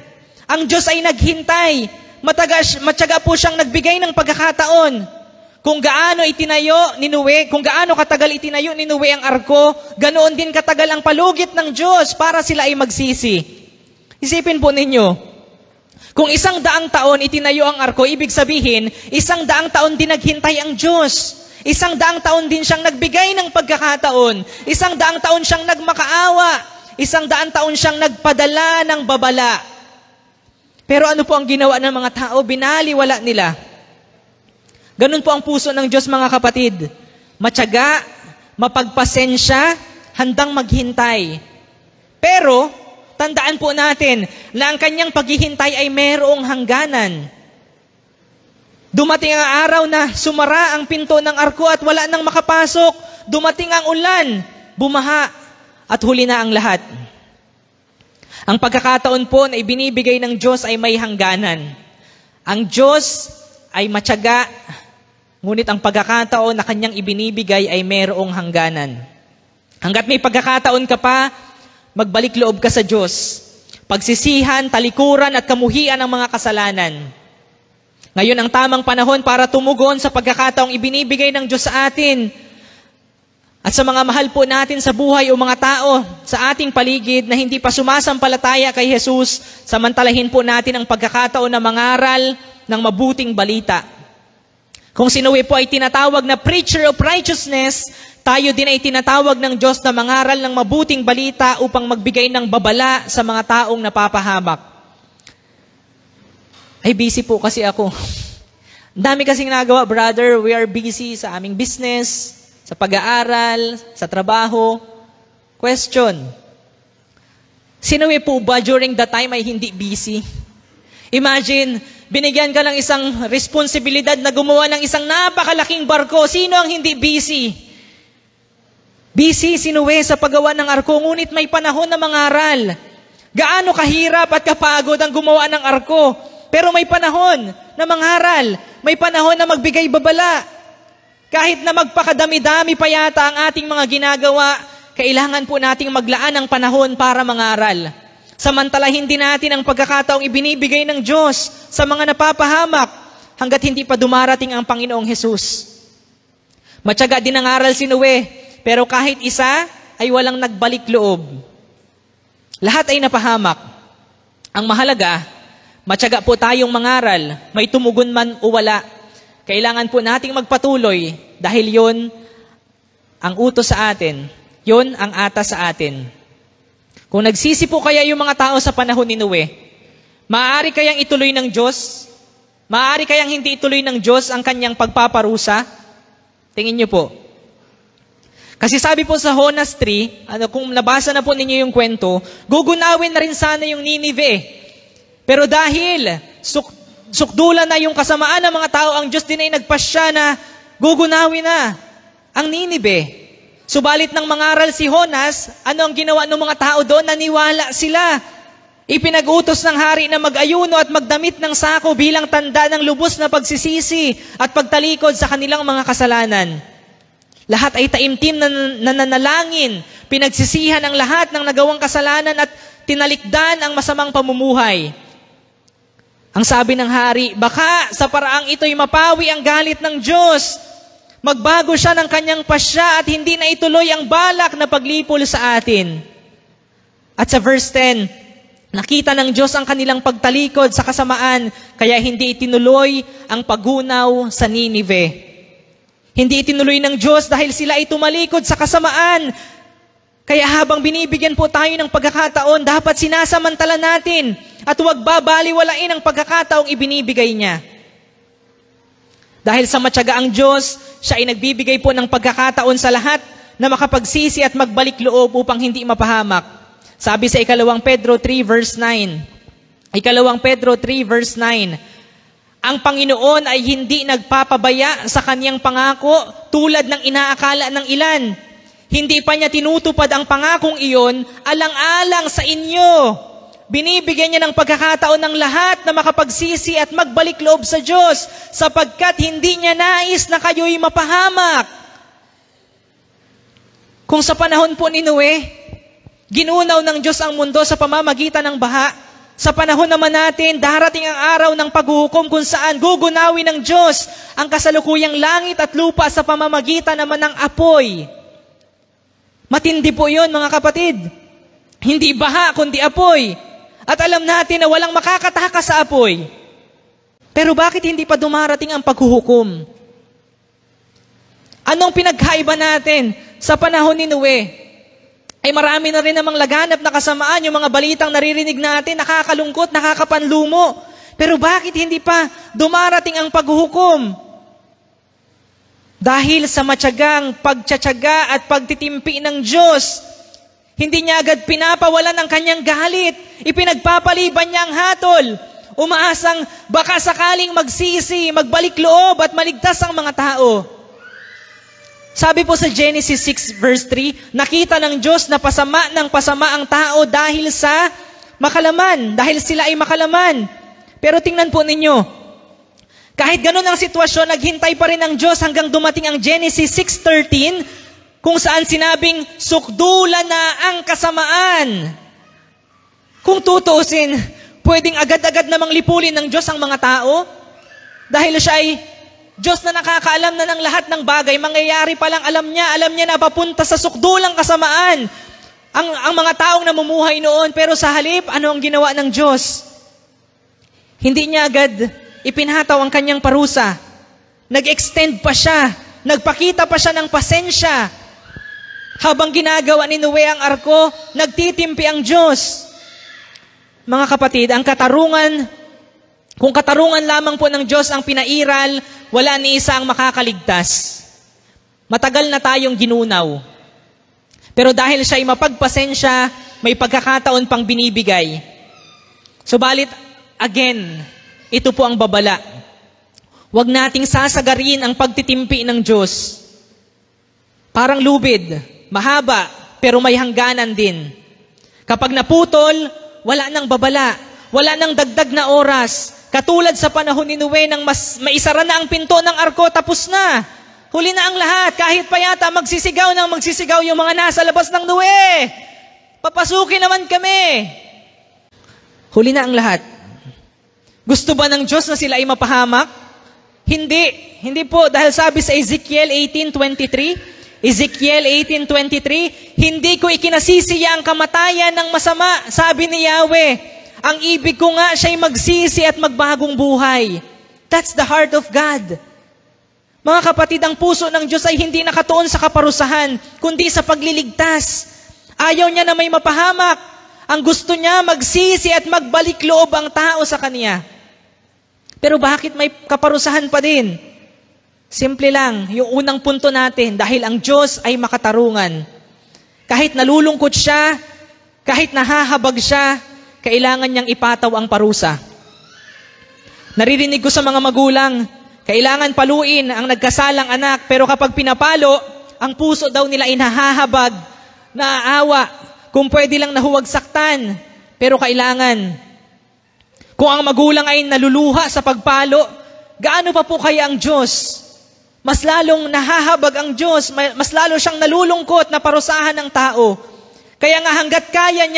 Ang Diyos ay naghintay. Matyaga po siyang nagbigay ng pagkakataon. Kung gaano itinayo ni Noe, kung gaano katagal itinayo ni Noe ang arko, ganoon din katagal ang palugit ng Diyos para sila ay magsisi. Isipin po ninyo, kung 100 taon itinayo ang arko, ibig sabihin, 100 taon din naghintay ang Diyos. 100 taon din siyang nagbigay ng pagkakataon. 100 taon siyang nagmakaawa. 100 taon siyang nagpadala ng babala. Pero ano po ang ginawa ng mga tao? Binaliwala nila. Ganun po ang puso ng Diyos, mga kapatid. Matyaga, mapagpasensya, handang maghintay. Pero, tandaan po natin na ang kanyang paghihintay ay mayroong hangganan. Dumating ang araw na sumara ang pinto ng arko at wala nang makapasok. Dumating ang ulan, bumaha, at huli na ang lahat. Ang pagkakataon po na ibinibigay ng Diyos ay may hangganan. Ang Diyos ay matyaga, ngunit ang pagkakataon na kanyang ibinibigay ay mayroong hangganan. Hanggat may pagkakataon ka pa, magbalik loob ka sa Diyos. Pagsisihan, talikuran at kamuhian ang mga kasalanan. Ngayon ang tamang panahon para tumugon sa pagkakataong ibinibigay ng Diyos sa atin. At sa mga mahal po natin sa buhay o mga tao sa ating paligid na hindi pa sumasampalataya kay Jesus, samantalahin po natin ang pagkakataon na mangaral ng mabuting balita. Kung si Noe po ay tinatawag na preacher of righteousness, tayo din ay tinatawag ng Diyos na mangaral ng mabuting balita upang magbigay ng babala sa mga taong napapahamak. Ay, busy po kasi ako. Dami kasing nagawa, brother. We are busy sa aming business, sa pag-aaral, sa trabaho. Question, si Noe po ba during that time ay hindi busy? Imagine, binigyan ka ng isang responsibilidad na gumawa ng isang napakalaking barko. Sino ang hindi busy? Busy si Noe sa paggawa ng arko, ngunit may panahon na mangaral. Gaano kahirap at kapagod ang gumawa ng arko. Pero may panahon na mangaral. May panahon na magbigay babala. Kahit na magpakadami-dami pa yata ang ating mga ginagawa, kailangan po nating maglaan ng panahon para mangaral. Samantalahin din natin ang pagkakataong ibinibigay ng Diyos sa mga napapahamak hanggat hindi pa dumarating ang Panginoong Jesus. Matyaga din ang aral si Noe, pero kahit isa ay walang nagbalik loob. Lahat ay napahamak. Ang mahalaga, matyaga po tayong mangaral, may tumugon man o wala. Kailangan po nating magpatuloy dahil yon ang utos sa atin. Yon ang atas sa atin. Kung nagsisi po kaya yung mga tao sa panahon ni Noe, maaari kayang ituloy ng Diyos? Maaari kayang hindi ituloy ng Diyos ang kanyang pagpaparusa? Tingin niyo po. Kasi sabi po sa Jonas 3, kung nabasa na po ninyo yung kwento, gugunawin na rin sana yung Ninive. Pero dahil sukdulan na yung kasamaan ng mga tao, ang Diyos din ay nagpasya na gugunawin na ang Ninive. Subalit nang mangaral si Jonas, ano ang ginawa ng mga tao doon? Naniwala sila. Ipinag-utos ng hari na mag-ayuno at magdamit ng sako bilang tanda ng lubos na pagsisisi at pagtalikod sa kanilang mga kasalanan. Lahat ay taimtim na nananalangin, pinagsisihan ang lahat ng nagawang kasalanan at tinalikdan ang masamang pamumuhay. Ang sabi ng hari, baka sa paraang ito'y mapawi ang galit ng Diyos. Magbago siya ng kanyang pasya at hindi na ituloy ang balak na paglipol sa atin. At sa verse 10, Nakita ng Diyos ang kanilang pagtalikod sa kasamaan, kaya hindi itinuloy ang paghunaw sa Ninive. Hindi itinuloy ng Diyos dahil sila ay tumalikod sa kasamaan. Kaya habang binibigyan po tayo ng pagkakataon, dapat sinasamantala natin at huwag babaliwalain ang pagkakataong ibinibigay niya. Dahil sa matyaga ang Diyos, siya ay nagbibigay po ng pagkakataon sa lahat na makapagsisi at magbalik loob upang hindi mapahamak. Sabi sa 2 Pedro 3 verse 9. 2 Pedro 3 verse 9. Ang Panginoon ay hindi nagpapabaya sa kanyang pangako tulad ng inaakala ng ilan. Hindi pa niya tinutupad ang pangakong iyon alang-alang sa inyo. Binibigyan niya ng pagkakataon ng lahat na makapagsisi at magbalik loob sa Diyos sapagkat hindi niya nais na kayo'y mapahamak. Kung sa panahon po ni Noe, ginunaw ng Diyos ang mundo sa pamamagitan ng baha, sa panahon naman natin, darating ang araw ng paghuhukom kung saan gugunawin ng Diyos ang kasalukuyang langit at lupa sa pamamagitan naman ng apoy. Matindi po yun, mga kapatid. Hindi baha, kundi apoy. At alam natin na walang makakatakas sa apoy. Pero bakit hindi pa dumarating ang paghuhukom? Anong pinagkaiba natin sa panahon ni Noe? Ay marami na rin namang laganap na kasamaan, yung mga balitang naririnig natin, nakakalungkot, nakakapanlumo. Pero bakit hindi pa dumarating ang paghuhukom? Dahil sa matyagang pagtsatsaga at pagtitimpi ng Diyos, hindi niya agad pinapawalan ang kanyang galit. Ipinagpapaliban niya ang hatol. Umaasang baka sakaling magsisi, magbalik loob at maligtas ang mga tao. Sabi po sa Genesis 6 verse 3, nakita ng Diyos na pasama ng pasama ang tao dahil sa makalaman, dahil sila ay makalaman. Pero tingnan po ninyo, kahit ganun ang sitwasyon, naghintay pa rin ang Diyos hanggang dumating ang Genesis 6:13, kung saan sinabing, sukdulan na ang kasamaan. Kung tutuusin, pwedeng agad-agad namang lipulin ng Diyos ang mga tao, dahil siya ay Diyos na nakakaalam na ng lahat ng bagay, mangyayari pa lang alam niya na papunta sa sukdulang kasamaan ang mga taong namumuhay noon. Pero sa halip, ano ang ginawa ng Diyos? Hindi niya agad ipinhataw ang kanyang parusa. Nag-extend pa siya, nagpakita pa siya ng pasensya. Habang ginagawa ni Noe ang arko, nagtitimpi ang Diyos. Mga kapatid, ang katarungan, kung katarungan lamang po ng Diyos ang pinairal, wala ni isa ang makakaligtas. Matagal na tayong ginunaw. Pero dahil siya ay mapagpasensya, may pagkakataon pang binibigay. Subalit, again, ito po ang babala. Huwag nating sasagarin ang pagtitimpi ng Diyos. Parang lubid, mahaba, pero may hangganan din. Kapag naputol, wala nang babala, wala nang dagdag na oras. Katulad sa panahon ni Noe nang maisara na ang pinto ng arko, tapos na. Huli na ang lahat. Kahit pa yata magsisigaw yung mga nasa labas ng Noe. Papasukin naman kami. Huli na ang lahat. Gusto ba ng Diyos na sila ay mapahamak? Hindi. Hindi po. Dahil sabi sa Ezekiel 18:23, Ezekiel 18:23, hindi ko ikinasisiya ang kamatayan ng masama, sabi ni Yahweh. Ang ibig ko nga siya'y magsisi at magbagong buhay. That's the heart of God. Mga kapatid, ang puso ng Diyos ay hindi nakatuon sa kaparusahan, kundi sa pagliligtas. Ayaw niya na may mapahamak. Ang gusto niya, magsisi at magbalik loob ang tao sa Kanya. Pero bakit may kaparusahan pa din? Simple lang, yung unang punto natin, dahil ang Diyos ay makatarungan. Kahit nalulungkot siya, kahit nahahabag siya, kailangan niyang ipataw ang parusa. Naririnig ko sa mga magulang, kailangan paluin ang nagkasalang anak, pero kapag pinapalo, ang puso daw nila inahahabag, naaawa, kung pwede lang nahuwag saktan, pero kailangan. Kung ang magulang ay naluluha sa pagpalo, gaano pa po kaya ang Diyos? Mas lalong nahahabag ang Diyos, mas lalo siyang nalulungkot na parusahan ng tao. Kaya nga hanggat kaya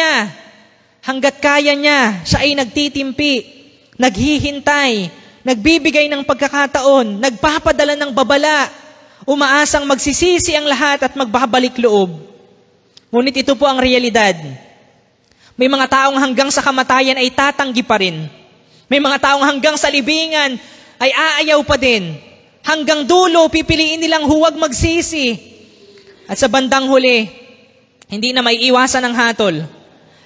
niya, siya ay nagtitimpi, naghihintay, nagbibigay ng pagkakataon, nagpapadala ng babala, umaasang magsisisi ang lahat at magbabalik loob. Ngunit ito po ang realidad. May mga taong hanggang sa kamatayan ay tatanggi pa rin. May mga taong hanggang sa libingan ay aayaw pa din. Hanggang dulo, pipiliin nilang huwag magsisi. At sa bandang huli, hindi na may iwasan ng hatol.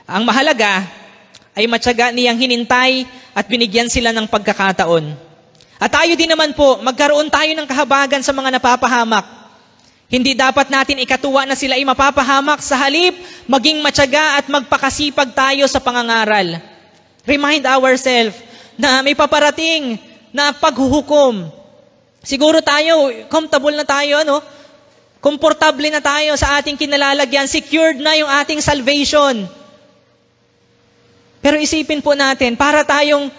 Ang mahalaga ay matyaga niyang hinintay at binigyan sila ng pagkakataon. At tayo din naman po, magkaroon tayo ng kahabagan sa mga napapahamak. Hindi dapat natin ikatuwa na sila ay mapapahamak, sa halip, maging matyaga at magpakasipag tayo sa pangangaral. Remind ourselves na may paparating na paghuhukom. Siguro tayo, comfortable na tayo, komportable na tayo sa ating kinalalagyan, secured na yung ating salvation. Pero isipin po natin, para tayong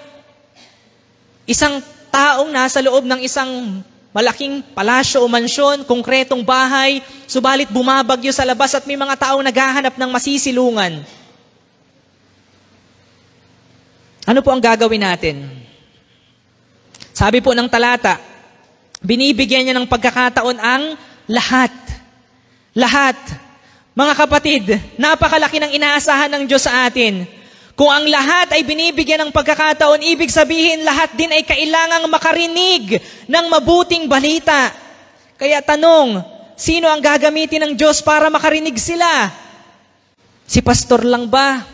isang taong nasa loob ng isang malaking palasyo o mansyon, konkretong bahay, subalit bumabagyo sa labas at may mga taong naghahanap ng masisilungan. Ano po ang gagawin natin? Sabi po ng talata, binibigyan niya ng pagkakataon ang lahat. Lahat. Mga kapatid, napakalaki ng inaasahan ng Diyos sa atin. Kung ang lahat ay binibigyan ng pagkakataon, ibig sabihin lahat din ay kailangang makarinig ng mabuting balita. Kaya tanong, sino ang gagamitin ng Diyos para makarinig sila? Si pastor lang ba?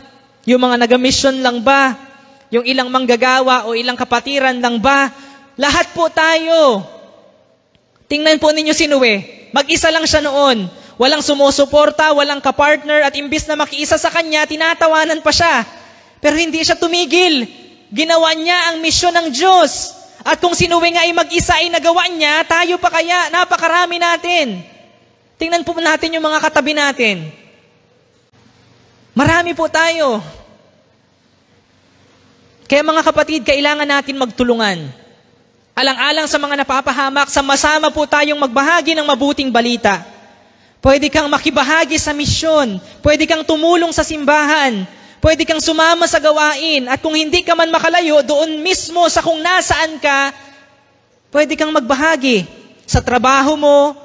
Yung mga nag-mission lang ba? Yung ilang manggagawa o ilang kapatiran lang ba? Lahat po tayo. Tingnan po ninyo si Noe. Mag-isa lang siya noon. Walang sumusuporta, walang kapartner, at imbis na makiisa sa kanya, tinatawanan pa siya. Pero hindi siya tumigil. Ginawa niya ang misyon ng Diyos. At kung si Noe nga ay mag-isa ay nagawa niya, tayo pa kaya, napakarami natin. Tingnan po natin yung mga katabi natin. Marami po tayo. Kaya mga kapatid, kailangan natin magtulungan. Alang-alang sa mga napapahamak, sama-sama po tayong magbahagi ng mabuting balita. Pwede kang makibahagi sa misyon. Pwede kang tumulong sa simbahan. Pwede kang sumama sa gawain. At kung hindi ka man makalayo, doon mismo sa kung nasaan ka, pwede kang magbahagi. Sa trabaho mo,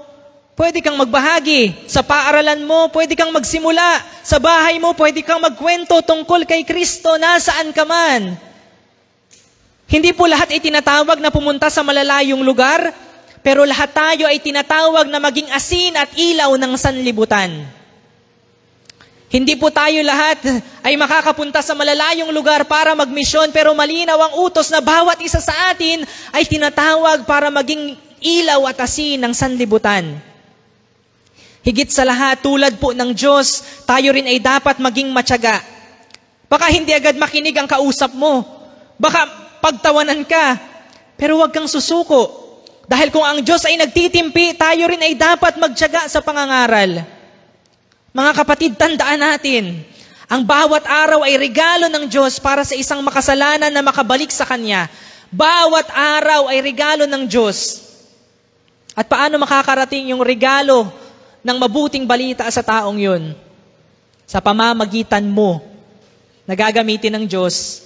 pwede kang magbahagi. Sa paaralan mo, pwede kang magsimula. Sa bahay mo, pwede kang magkwento tungkol kay Kristo, nasaan ka man. Hindi po lahat ay tinatawag na pumunta sa malalayong lugar, pero lahat tayo ay tinatawag na maging asin at ilaw ng sanlibutan. Hindi po tayo lahat ay makakapunta sa malalayong lugar para magmisyon, pero malinaw ang utos na bawat isa sa atin ay tinatawag para maging ilaw at asin ng sanlibutan. Higit sa lahat, tulad po ng Diyos, tayo rin ay dapat maging matyaga. Baka hindi agad makinig ang kausap mo. Baka pagtawanan ka, pero huwag kang susuko. Dahil kung ang Diyos ay nagtitimpi, tayo rin ay dapat magtiyaga sa pangangaral. Mga kapatid, tandaan natin, ang bawat araw ay regalo ng Diyos para sa isang makasalanan na makabalik sa Kanya. Bawat araw ay regalo ng Diyos. At paano makakarating yung regalo ng mabuting balita sa taong yun? Sa pamamagitan mo, nagagamitin ng Diyos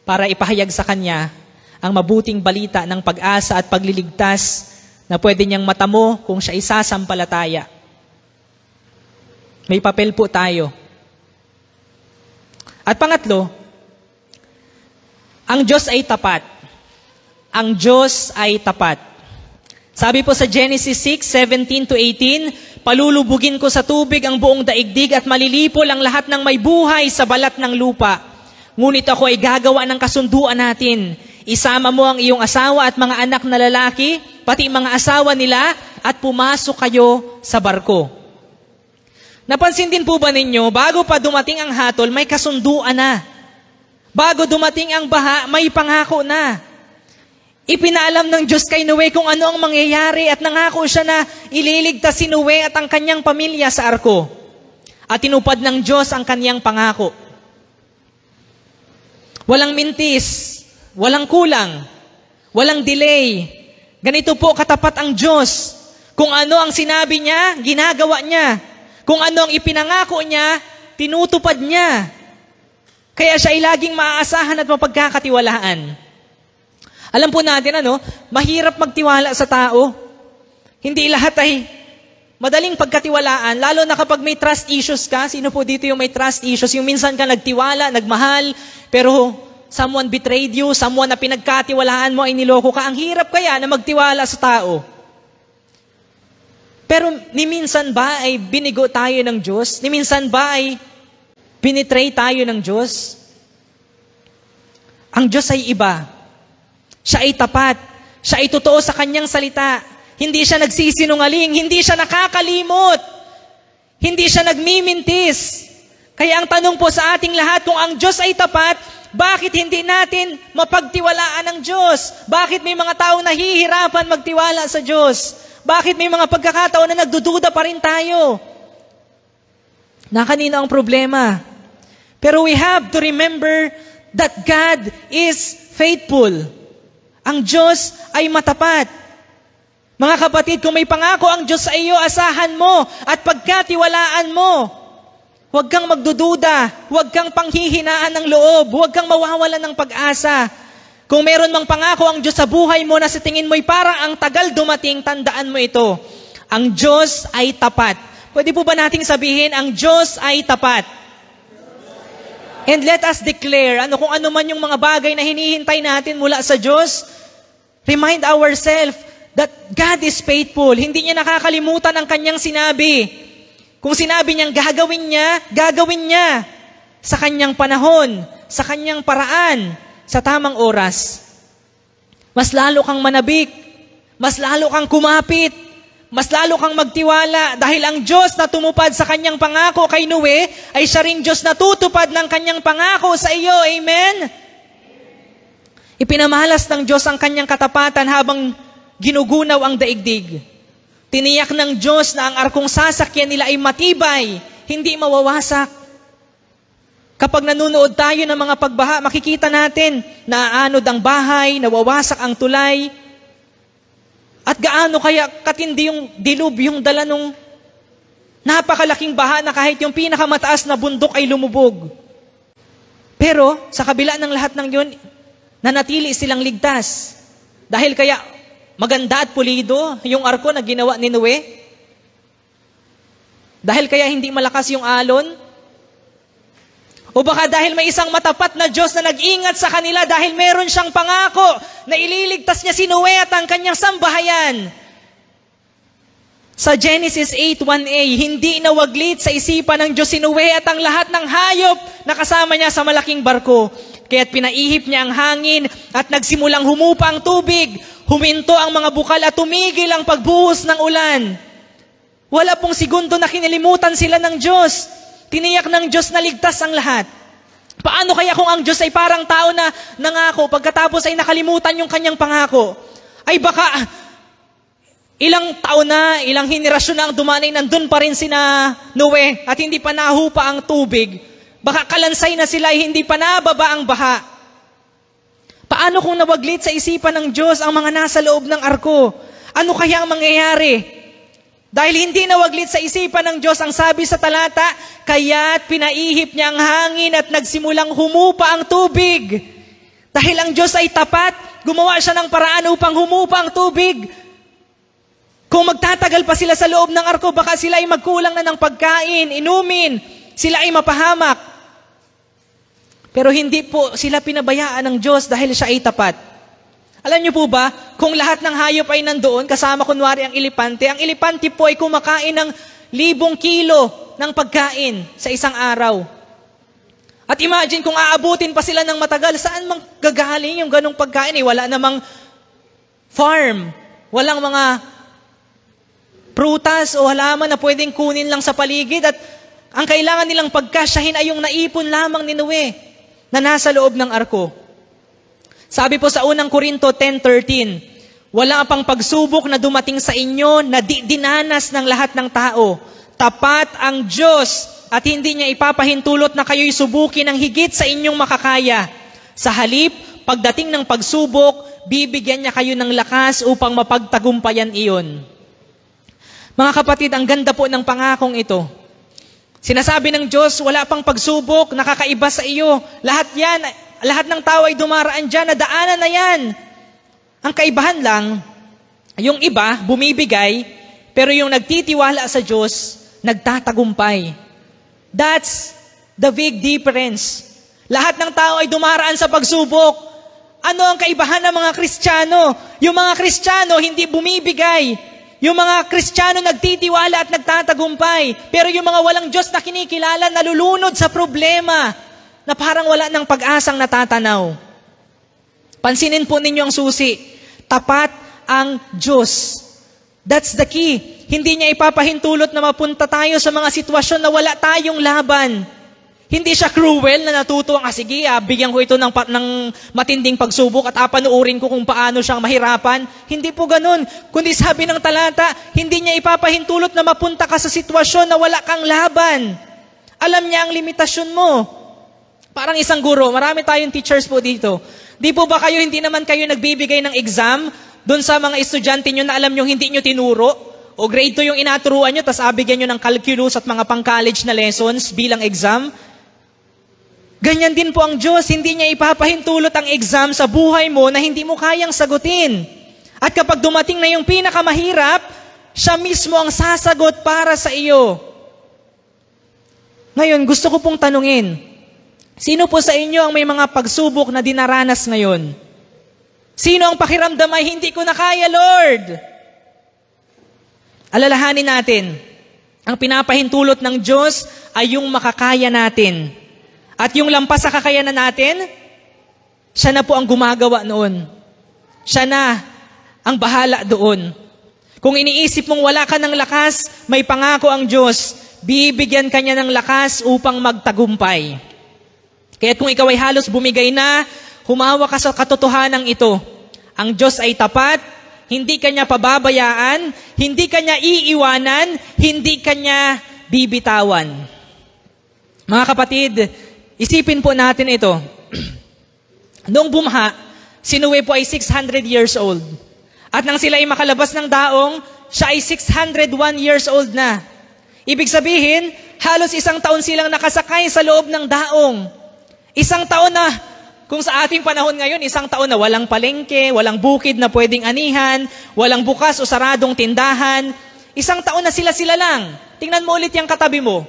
para ipahayag sa Kanya ang mabuting balita ng pag-asa at pagliligtas na pwede niyang matamo kung siya isasampalataya. May papel po tayo. At pangatlo, ang Diyos ay tapat. Ang Diyos ay tapat. Sabi po sa Genesis 6:17-18, palulubugin ko sa tubig ang buong daigdig at malilipol ang lahat ng may buhay sa balat ng lupa. Ngunit ako ay gagawa ng kasunduan natin. Isama mo ang iyong asawa at mga anak na lalaki, pati mga asawa nila, at pumasok kayo sa barko. Napansin din po ba ninyo, bago pa dumating ang hatol, may kasunduan na. Bago dumating ang baha, may pangako na. Ipinaalam ng Diyos kay Noe kung ano ang mangyayari at nangako siya na ililigtas si Noe at ang kanyang pamilya sa arko. At tinupad ng Diyos ang kanyang pangako. Walang mintis, walang kulang, walang delay. Ganito po katapat ang Diyos. Kung ano ang sinabi niya, ginagawa niya. Kung ano ang ipinangako niya, tinutupad niya. Kaya siya ay laging maaasahan at mapagkakatiwalaan. Alam po natin, mahirap magtiwala sa tao. Hindi lahat ay madaling pagkatiwalaan, lalo na kapag may trust issues ka. Sino po dito yung may trust issues? Yung minsan ka nagtiwala, nagmahal, pero someone betrayed you, someone na pinagkatiwalaan mo ay niloko ka. Ang hirap kaya na magtiwala sa tao. Pero ni minsan ba ay binigo tayo ng Diyos? Ni minsan ba ay binitray tayo ng Diyos? Ang Diyos ay iba. Siya ay tapat. Siya ay totoo sa kanyang salita. Hindi siya nagsisinungaling. Hindi siya nakakalimot. Hindi siya nagmimintis. Kaya ang tanong po sa ating lahat, kung ang Diyos ay tapat, bakit hindi natin mapagtiwalaan ng Diyos? Bakit may mga taong nahihirapan magtiwala sa Diyos? Bakit may mga pagkakataon na nagdududa pa rin tayo? Na kanina ang problema. Pero we have to remember that God is faithful. Ang Diyos ay matapat. Mga kapatid, kung may pangako ang Diyos sa iyo, asahan mo at pagkatiwalaan mo. Huwag kang magdududa, huwag kang panghihinaan ng loob, huwag kang mawawalan ng pag-asa. Kung meron mang pangako ang Diyos sa buhay mo na sa tingin mo'y parang ang tagal dumating, tandaan mo ito. Ang Diyos ay tapat. Pwede po ba nating sabihin, ang Diyos ay tapat? And let us declare, kung ano man yung mga bagay na hinihintay natin mula sa Diyos, remind ourselves that God is faithful. Hindi niya nakakalimutan ang kanyang sinabi. Kung sinabi niyang gagawin niya sa kanyang panahon, sa kanyang paraan, sa tamang oras. Mas lalo kang manabik, mas lalo kang kumapit, mas lalo kang magtiwala dahil ang Diyos na tumupad sa kanyang pangako kay Noe ay siya ring Diyos na tutupad ng kanyang pangako sa iyo. Amen? Ipinamalas ng Diyos ang kanyang katapatan habang ginugunaw ang daigdig. Tiniyak ng Diyos na ang arkong sasakyan nila ay matibay, hindi mawawasak. Kapag nanunood tayo ng mga pagbaha, makikita natin na aanod ang bahay, nawawasak ang tulay. At gaano kaya katindi yung dilubyong dala nung napakalaking baha na kahit yung pinakamataas na bundok ay lumubog. Pero sa kabila ng lahat ng yun, nanatili silang ligtas. Dahil kaya maganda at pulido yung arko na ginawa ni Noe. Dahil kaya hindi malakas yung alon. O baka dahil may isang matapat na Diyos na nag-ingat sa kanila dahil meron siyang pangako na ililigtas niya si Noe at ang kanyang sambahayan. Sa Genesis 8:1a, hindi nawaglit sa isipan ng Diyos si Noe at ang lahat ng hayop na kasama niya sa malaking barko. Kaya't pinaihip niya ang hangin at nagsimulang humupa ang tubig. Huminto ang mga bukal at tumigil ang pagbuhos ng ulan. Wala pong segundo na kinilimutan sila ng Diyos. Tiniyak ng Diyos na ligtas ang lahat. Paano kaya kung ang Diyos ay parang tao na nangako, pagkatapos ay nakalimutan yung kanyang pangako? Ay baka ilang taon na, ilang henerasyon na ang dumanay, nandun pa rin sina Noe at hindi pa nahupa ang tubig. Baka kalansay na sila ay hindi pa nababa ang baha. Paano kung nawaglit sa isipan ng Diyos ang mga nasa loob ng arko? Ano kaya ang mangyayari? Dahil hindi nawaglit sa isipan ng Diyos ang sabi sa talata, kaya't pinaihip niya ang hangin at nagsimulang humupa ang tubig. Dahil ang Diyos ay tapat, gumawa siya ng paraan upang humupa ang tubig. Kung magtatagal pa sila sa loob ng arko, baka sila ay magkulang na ng pagkain, inumin, sila ay mapahamak. Pero hindi po sila pinabayaan ng Diyos dahil siya ay tapat. Alam niyo po ba, kung lahat ng hayop ay nandoon, kasama kunwari ang elepante po ay kumakain ng 1,000 kilo ng pagkain sa isang araw. At imagine kung aabutin pa sila ng matagal, saan mang gagaling yung ganong pagkain? Wala namang farm, walang mga prutas o halaman na pwedeng kunin lang sa paligid at ang kailangan nilang pagkasyahin ay yung naipon lamang ni Noe na nasa loob ng arko. Sabi po sa unang Korinto 10:13, wala pang pagsubok na dumating sa inyo na dinanas ng lahat ng tao. Tapat ang Diyos at hindi niya ipapahintulot na kayo'y subukin ng higit sa inyong makakaya. Sa halip, pagdating ng pagsubok, bibigyan niya kayo ng lakas upang mapagtagumpayan iyon. Mga kapatid, ang ganda po ng pangakong ito. Sinasabi ng Diyos, wala pang pagsubok, nakakaiba sa iyo. Lahat ng tao ay dumaraan dyan, nadaanan na yan. Ang kaibahan lang, yung iba, bumibigay, Pero yung nagtitiwala sa Diyos, nagtatagumpay. That's the big difference. Lahat ng tao ay dumaraan sa pagsubok. Ano ang kaibahan ng mga Kristiyano? Yung mga Kristiyano hindi bumibigay. Yung mga Kristiyano nagtitiwala at nagtatagumpay. Pero yung mga walang Diyos na kinikilala, nalulunod sa problema na parang wala ng pag-asang natatanaw. Pansinin po ninyo ang susi. Tapat ang Diyos. That's the key. Hindi niya ipapahintulot na mapunta tayo sa mga sitwasyon na wala tayong laban. Hindi siya cruel na natutuwang, sige, bigyan ko ito ng matinding pagsubok at panuurin ko kung paano siyang mahirapan. Hindi po ganun. Kundi sabi ng talata, hindi niya ipapahintulot na mapunta ka sa sitwasyon na wala kang laban. Alam niya ang limitasyon mo. Parang isang guro, marami tayong teachers po dito. Di po ba kayo, hindi naman kayo nagbibigay ng exam doon sa mga estudyante nyo na alam nyo hindi nyo tinuro? O grade 2 yung inaturuan nyo, tapos abigyan nyo ng calculus at mga pang-college na lessons bilang exam? Ganyan din po ang Diyos, hindi niya ipapahintulot ang exam sa buhay mo na hindi mo kayang sagutin. At kapag dumating na yung pinakamahirap, siya mismo ang sasagot para sa iyo. Ngayon, gusto ko pong tanungin, sino po sa inyo ang may mga pagsubok na dinaranas ngayon? Sino ang pakiramdam ay hindi ko na kaya, Lord? Alalahanin natin, ang pinapahintulot ng Diyos ay yung makakaya natin. At yung lampas sa kakayanan natin, siya na po ang gumagawa noon. Siya na ang bahala doon. Kung iniisip mong wala ka ng lakas, may pangako ang Diyos, bibigyan ka niya ng lakas upang magtagumpay. Kaya kung ikaw ay halos bumigay na, humawa ka sa katotohanan ito. Ang Diyos ay tapat, hindi ka niya pababayaan, hindi ka niya iiwanan, hindi ka niya bibitawan. Mga kapatid, isipin po natin ito. Noong bumha, si Noe po ay 600 years old. At nang sila ay makalabas ng daong, siya ay 601 years old na. Ibig sabihin, halos 1 taon silang nakasakay sa loob ng daong. 1 taon na, kung sa ating panahon ngayon, 1 taon na walang palengke, walang bukid na pwedeng anihan, walang bukas o saradong tindahan. 1 taon na sila lang. Tingnan mo ulit yung katabi mo.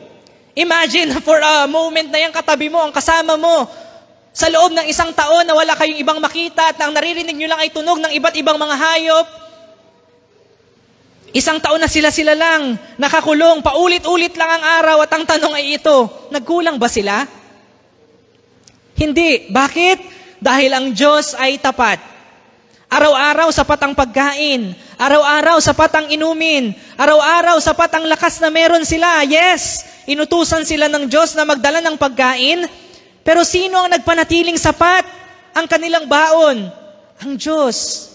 Imagine for a moment na yung katabi mo, ang kasama mo, sa loob ng 1 taon na wala kayong ibang makita at ang naririnig nyo lang ay tunog ng iba't ibang mga hayop. 1 taon na sila lang, nakakulong, paulit-ulit lang ang araw at ang tanong ay ito, nagkulang ba sila? Hindi. Bakit? Dahil ang Diyos ay tapat. Araw-araw sapat ang pagkain. Araw-araw sapat ang inumin. Araw-araw sapat ang lakas na meron sila. Yes, inutusan sila ng Diyos na magdala ng pagkain. Pero sino ang nagpanatiling sapat ang kanilang baon? Ang Diyos.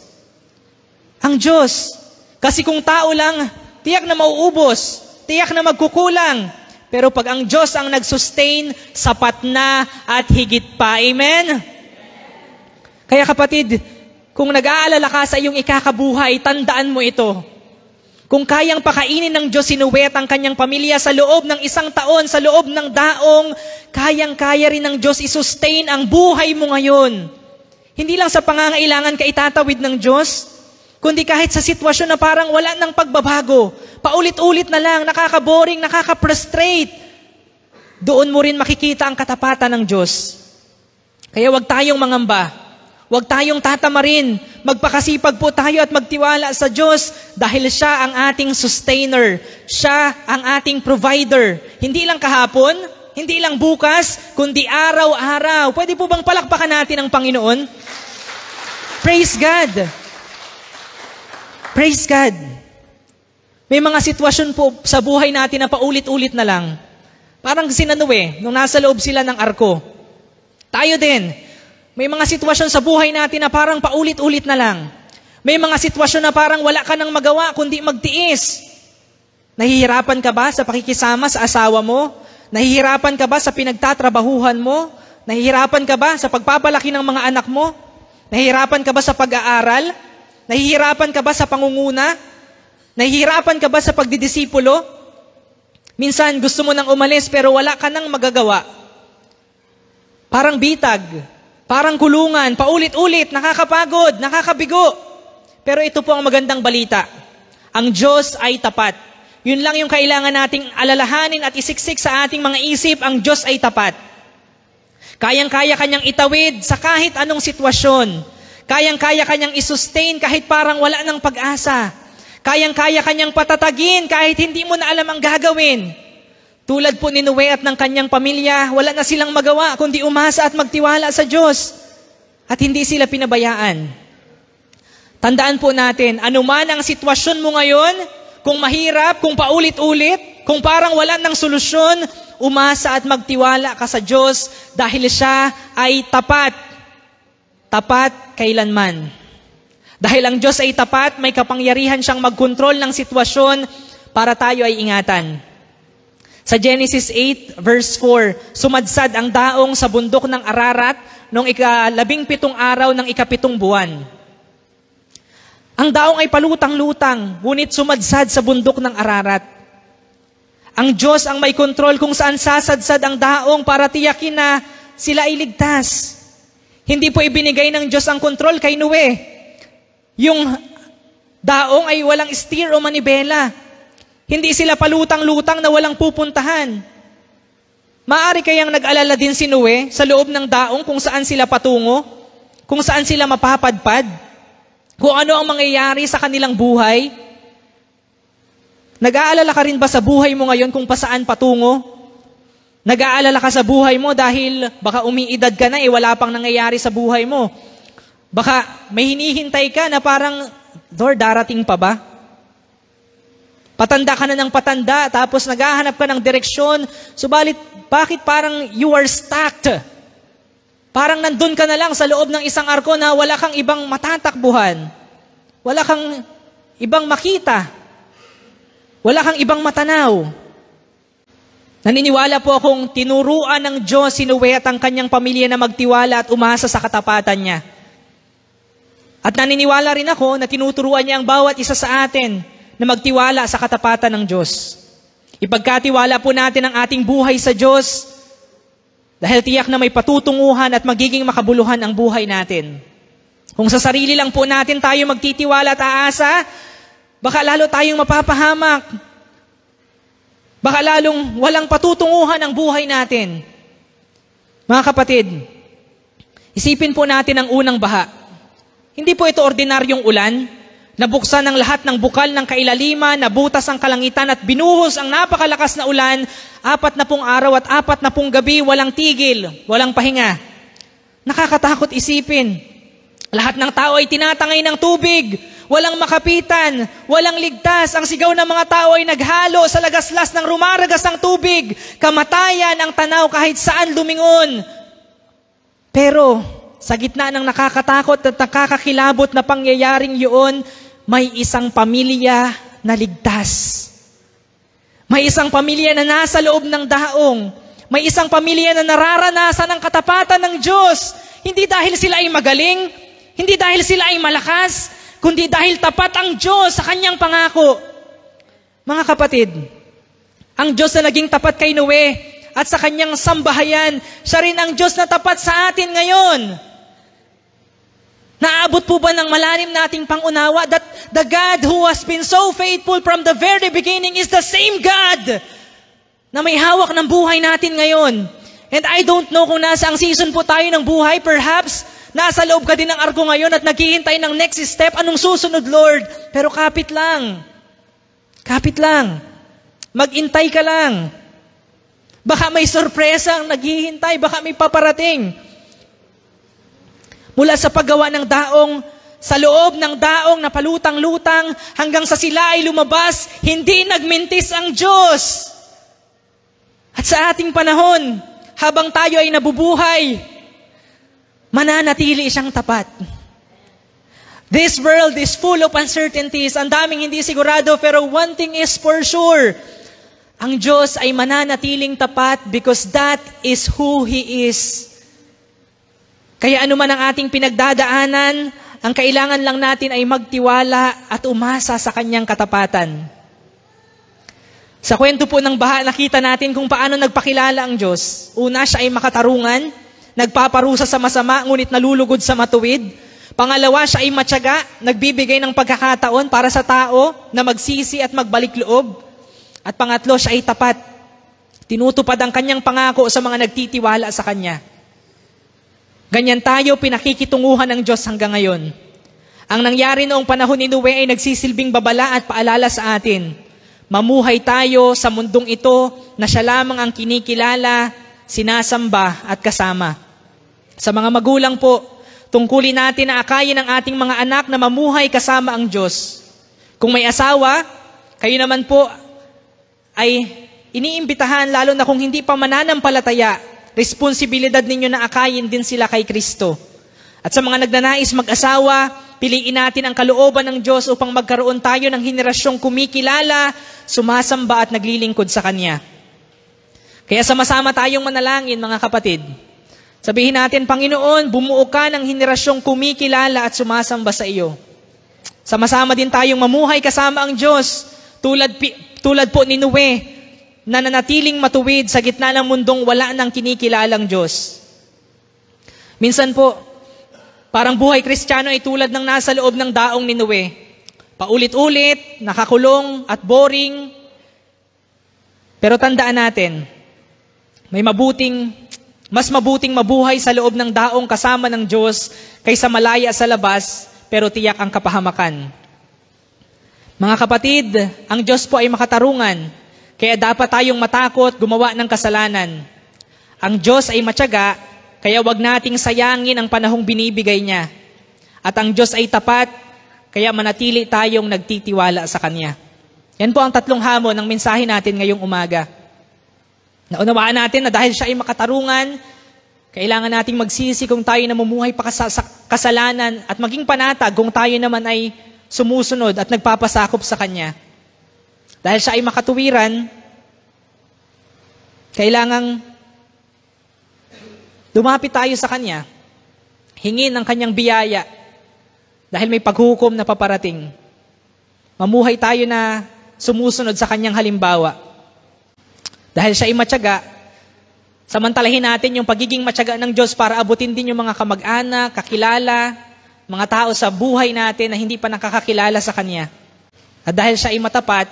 Ang Diyos. Kasi kung tao lang, tiyak na mauubos. Tiyak na magkukulang. Pero pag ang Diyos ang nag-sustain, sapat na at higit pa. Amen? Kaya kapatid, kung nag-aalala ka sa iyong ikakabuhay, tandaan mo ito. Kung kayang pakainin ng Diyos si Noe at ang kanyang pamilya sa loob ng 1 taon, sa loob ng daong, kayang-kaya rin ng Diyos i-sustain ang buhay mo ngayon. Hindi lang sa pangangailangan ka itatawid ng Diyos, kundi kahit sa sitwasyon na parang wala ng pagbabago, paulit-ulit na lang, nakaka-boring, nakaka-frustrate, doon mo rin makikita ang katapatan ng Diyos. Kaya wag tayong mangamba, wag tayong tatamarin, magpakasipag po tayo at magtiwala sa Diyos dahil siya ang ating sustainer, siya ang ating provider. Hindi lang kahapon, hindi lang bukas, kundi araw-araw. Pwede po bang palakpakan natin ang Panginoon? Praise God! Praise God. May mga sitwasyon po sa buhay natin na paulit-ulit na lang. Parang si Noe, nung nasa loob sila ng arko. Tayo din. May mga sitwasyon sa buhay natin na parang paulit-ulit na lang. May mga sitwasyon na parang wala ka nang magawa kundi magtiis. Nahihirapan ka ba sa pakikisama sa asawa mo? Nahihirapan ka ba sa pinagtatrabahuhan mo? Nahihirapan ka ba sa pagpapalaki ng mga anak mo? Nahihirapan ka ba sa pag-aaral? Nahihirapan ka ba sa pangunguna? Nahihirapan ka ba sa pagdidisipulo? Minsan gusto mo nang umalis pero wala ka nang magagawa. Parang bitag, parang kulungan, paulit-ulit, nakakapagod, nakakabigo. Pero ito po ang magandang balita. Ang Diyos ay tapat. Yun lang yung kailangan nating alalahanin at isiksik sa ating mga isip, ang Diyos ay tapat. Kayang-kaya kanyang itawid sa kahit anong sitwasyon. Kayang-kaya kanyang isustain kahit parang wala ng pag-asa. Kayang-kaya kanyang patatagin kahit hindi mo na alam ang gagawin. Tulad po ni Noe at ng kanyang pamilya, wala na silang magawa kundi umasa at magtiwala sa Diyos. At hindi sila pinabayaan. Tandaan po natin, anuman ang sitwasyon mo ngayon, kung mahirap, kung paulit-ulit, kung parang wala ng solusyon, umasa at magtiwala ka sa Diyos dahil siya ay tapat. Tapat kailanman. Dahil ang Diyos ay tapat, may kapangyarihan siyang magkontrol ng sitwasyon para tayo ay ingatan. Sa Genesis 8 verse 4, sumadsad ang daong sa bundok ng Ararat noong 17 araw ng 7 buwan. Ang daong ay palutang-lutang, ngunit sumadsad sa bundok ng Ararat. Ang Diyos ang may kontrol kung saan sasadsad ang daong para tiyakin na sila ay ligtas. Hindi po ibinigay ng Diyos ang kontrol kay Noe. Yung daong ay walang steer o manibela. Hindi sila palutang-lutang na walang pupuntahan. Maaari kayang nag-alala din si Noe sa loob ng daong kung saan sila patungo, kung saan sila mapapadpad, kung ano ang mangyayari sa kanilang buhay. Nag-aalala ka rin ba sa buhay mo ngayon kung pasaan patungo? Nag-aalala ka sa buhay mo dahil baka umiidad ka na wala pang nangyayari sa buhay mo. Baka may hinihintay ka na parang, Lord, darating pa ba? Patanda ka na ng patanda, tapos naghahanap ka ng direksyon, subalit bakit parang you are stuck? Parang nandun ka na lang sa loob ng isang arko na wala kang ibang matatakbuhan. Wala kang ibang makita. Wala kang ibang matanaw. Naniniwala po akong tinuruan ng Diyos si Noe at ang kanyang pamilya na magtiwala at umasa sa katapatan niya. At naniniwala rin ako na tinuturuan niya ang bawat isa sa atin na magtiwala sa katapatan ng Diyos. Ipagkatiwala po natin ang ating buhay sa Diyos dahil tiyak na may patutunguhan at magiging makabuluhan ang buhay natin. Kung sa sarili lang po natin tayo magtitiwala at aasa, baka lalo tayong mapapahamak. Baka lalong walang patutunguhan ang buhay natin. Mga kapatid, isipin po natin ang unang baha. Hindi po ito ordinaryong ulan. Nabuksan ang lahat ng bukal ng kailaliman, nabutas ang kalangitan at binuhos ang napakalakas na ulan, 40 araw at 40 gabi, walang tigil, walang pahinga. Nakakatakot isipin. Lahat ng tao ay tinatangay ng tubig, walang makapitan, walang ligtas. Ang sigaw ng mga tao ay naghalo sa lagaslas ng rumaragas ang tubig. Kamatayan ang tanaw kahit saan lumingon. Pero sa gitna ng nakakatakot at nakakakilabot na pangyayaring yun, may isang pamilya na ligtas. May isang pamilya na nasa loob ng daong. May isang pamilya na nararanasan ang katapatan ng Diyos. Hindi dahil sila ay magaling, hindi dahil sila ay malakas, kundi dahil tapat ang Diyos sa kanyang pangako. Mga kapatid, ang Diyos na naging tapat kay Noe at sa kanyang sambahayan, siya rin ang Diyos na tapat sa atin ngayon. Naabot po ba ng malalim nating pangunawa that the God who has been so faithful from the very beginning is the same God na may hawak ng buhay natin ngayon? And I don't know kung nasa ang season po tayo ng buhay, perhaps nasa loob ka din ng arko ngayon at naghihintay ng next step, anong susunod, Lord? Pero kapit lang. Kapit lang. Maghintay ka lang. Baka may sorpresa ang naghihintay, baka may paparating. Mula sa paggawa ng daong, sa loob ng daong na palutang-lutang, hanggang sa sila ay lumabas, hindi nagmintis ang Diyos. At sa ating panahon, habang tayo ay nabubuhay, mananatili siyang tapat. This world is full of uncertainties. Ang daming hindi sigurado, pero one thing is for sure. Ang Diyos ay mananatiling tapat because that is who He is. Kaya anuman ang ating pinagdadaanan, ang kailangan lang natin ay magtiwala at umasa sa kanyang katapatan. Sa kwento po ng baha, nakita natin kung paano nagpakilala ang Diyos. Una, siya ay makatarungan, nagpaparusa sa masama, ngunit nalulugod sa matuwid. Pangalawa, siya ay matyaga, nagbibigay ng pagkakataon para sa tao na magsisi at magbalik loob. At pangatlo, siya ay tapat. Tinutupad ang kanyang pangako sa mga nagtitiwala sa kanya. Ganyan tayo pinakikitunguhan ng Diyos hanggang ngayon. Ang nangyari noong panahon ni Noe ay nagsisilbing babala at paalala sa atin. Mamuhay tayo sa mundong ito na siya lamang ang kinikilala, sinasamba at kasama. Sa mga magulang po, tungkulin natin na akayin ang ating mga anak na mamuhay kasama ang Diyos. Kung may asawa, kayo naman po ay iniimbitahan, lalo na kung hindi pa mananampalataya, responsibilidad ninyo na akayin din sila kay Kristo. At sa mga nagnanais mag-asawa, piliin natin ang kalooban ng Diyos upang magkaroon tayo ng henerasyong kumikilala, sumasamba at naglilingkod sa Kanya. Kaya sama-sama tayong manalangin, mga kapatid. Sabihin natin, Panginoon, bumuo ka ng henerasyong kumikilala at sumasamba sa iyo. Sama-sama din tayong mamuhay kasama ang Diyos, tulad po ni Noe, na nanatiling matuwid sa gitna ng mundong wala nang kinikilalang Diyos. Minsan po, parang buhay Kristiyano ay tulad ng nasa loob ng daong ni Noe. Paulit-ulit, nakakulong at boring. Pero tandaan natin, mas mabuting mabuhay sa loob ng daong kasama ng Diyos kaysa malaya sa labas pero tiyak ang kapahamakan. Mga kapatid, ang Diyos po ay makatarungan. Kaya dapat tayong matakot gumawa ng kasalanan. Ang Diyos ay matyaga, kaya wag nating sayangin ang panahong binibigay niya. At ang Diyos ay tapat, kaya manatili tayong nagtitiwala sa Kanya. Yan po ang tatlong hamon ng mensahe natin ngayong umaga. Naunawaan natin na dahil siya ay makatarungan, kailangan nating magsisi kung tayo namumuhay pa sa kasalanan at maging panatag kung tayo naman ay sumusunod at nagpapasakop sa Kanya. Dahil siya ay makatuwiran, kailangang lumapit tayo sa Kanya, hingin ang Kanyang biyaya, dahil may paghukom na paparating. Mamuhay tayo na sumusunod sa Kanyang halimbawa. Dahil siya ay matyaga, samantalahin natin yung pagiging matyaga ng Diyos para abutin din yung mga kamag-anak, kakilala, mga tao sa buhay natin na hindi pa nakakakilala sa Kanya. At dahil siya ay matapat,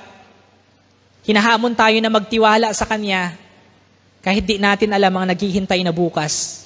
hinahamon tayo na magtiwala sa Kanya kahit di natin alam ang naghihintay na bukas.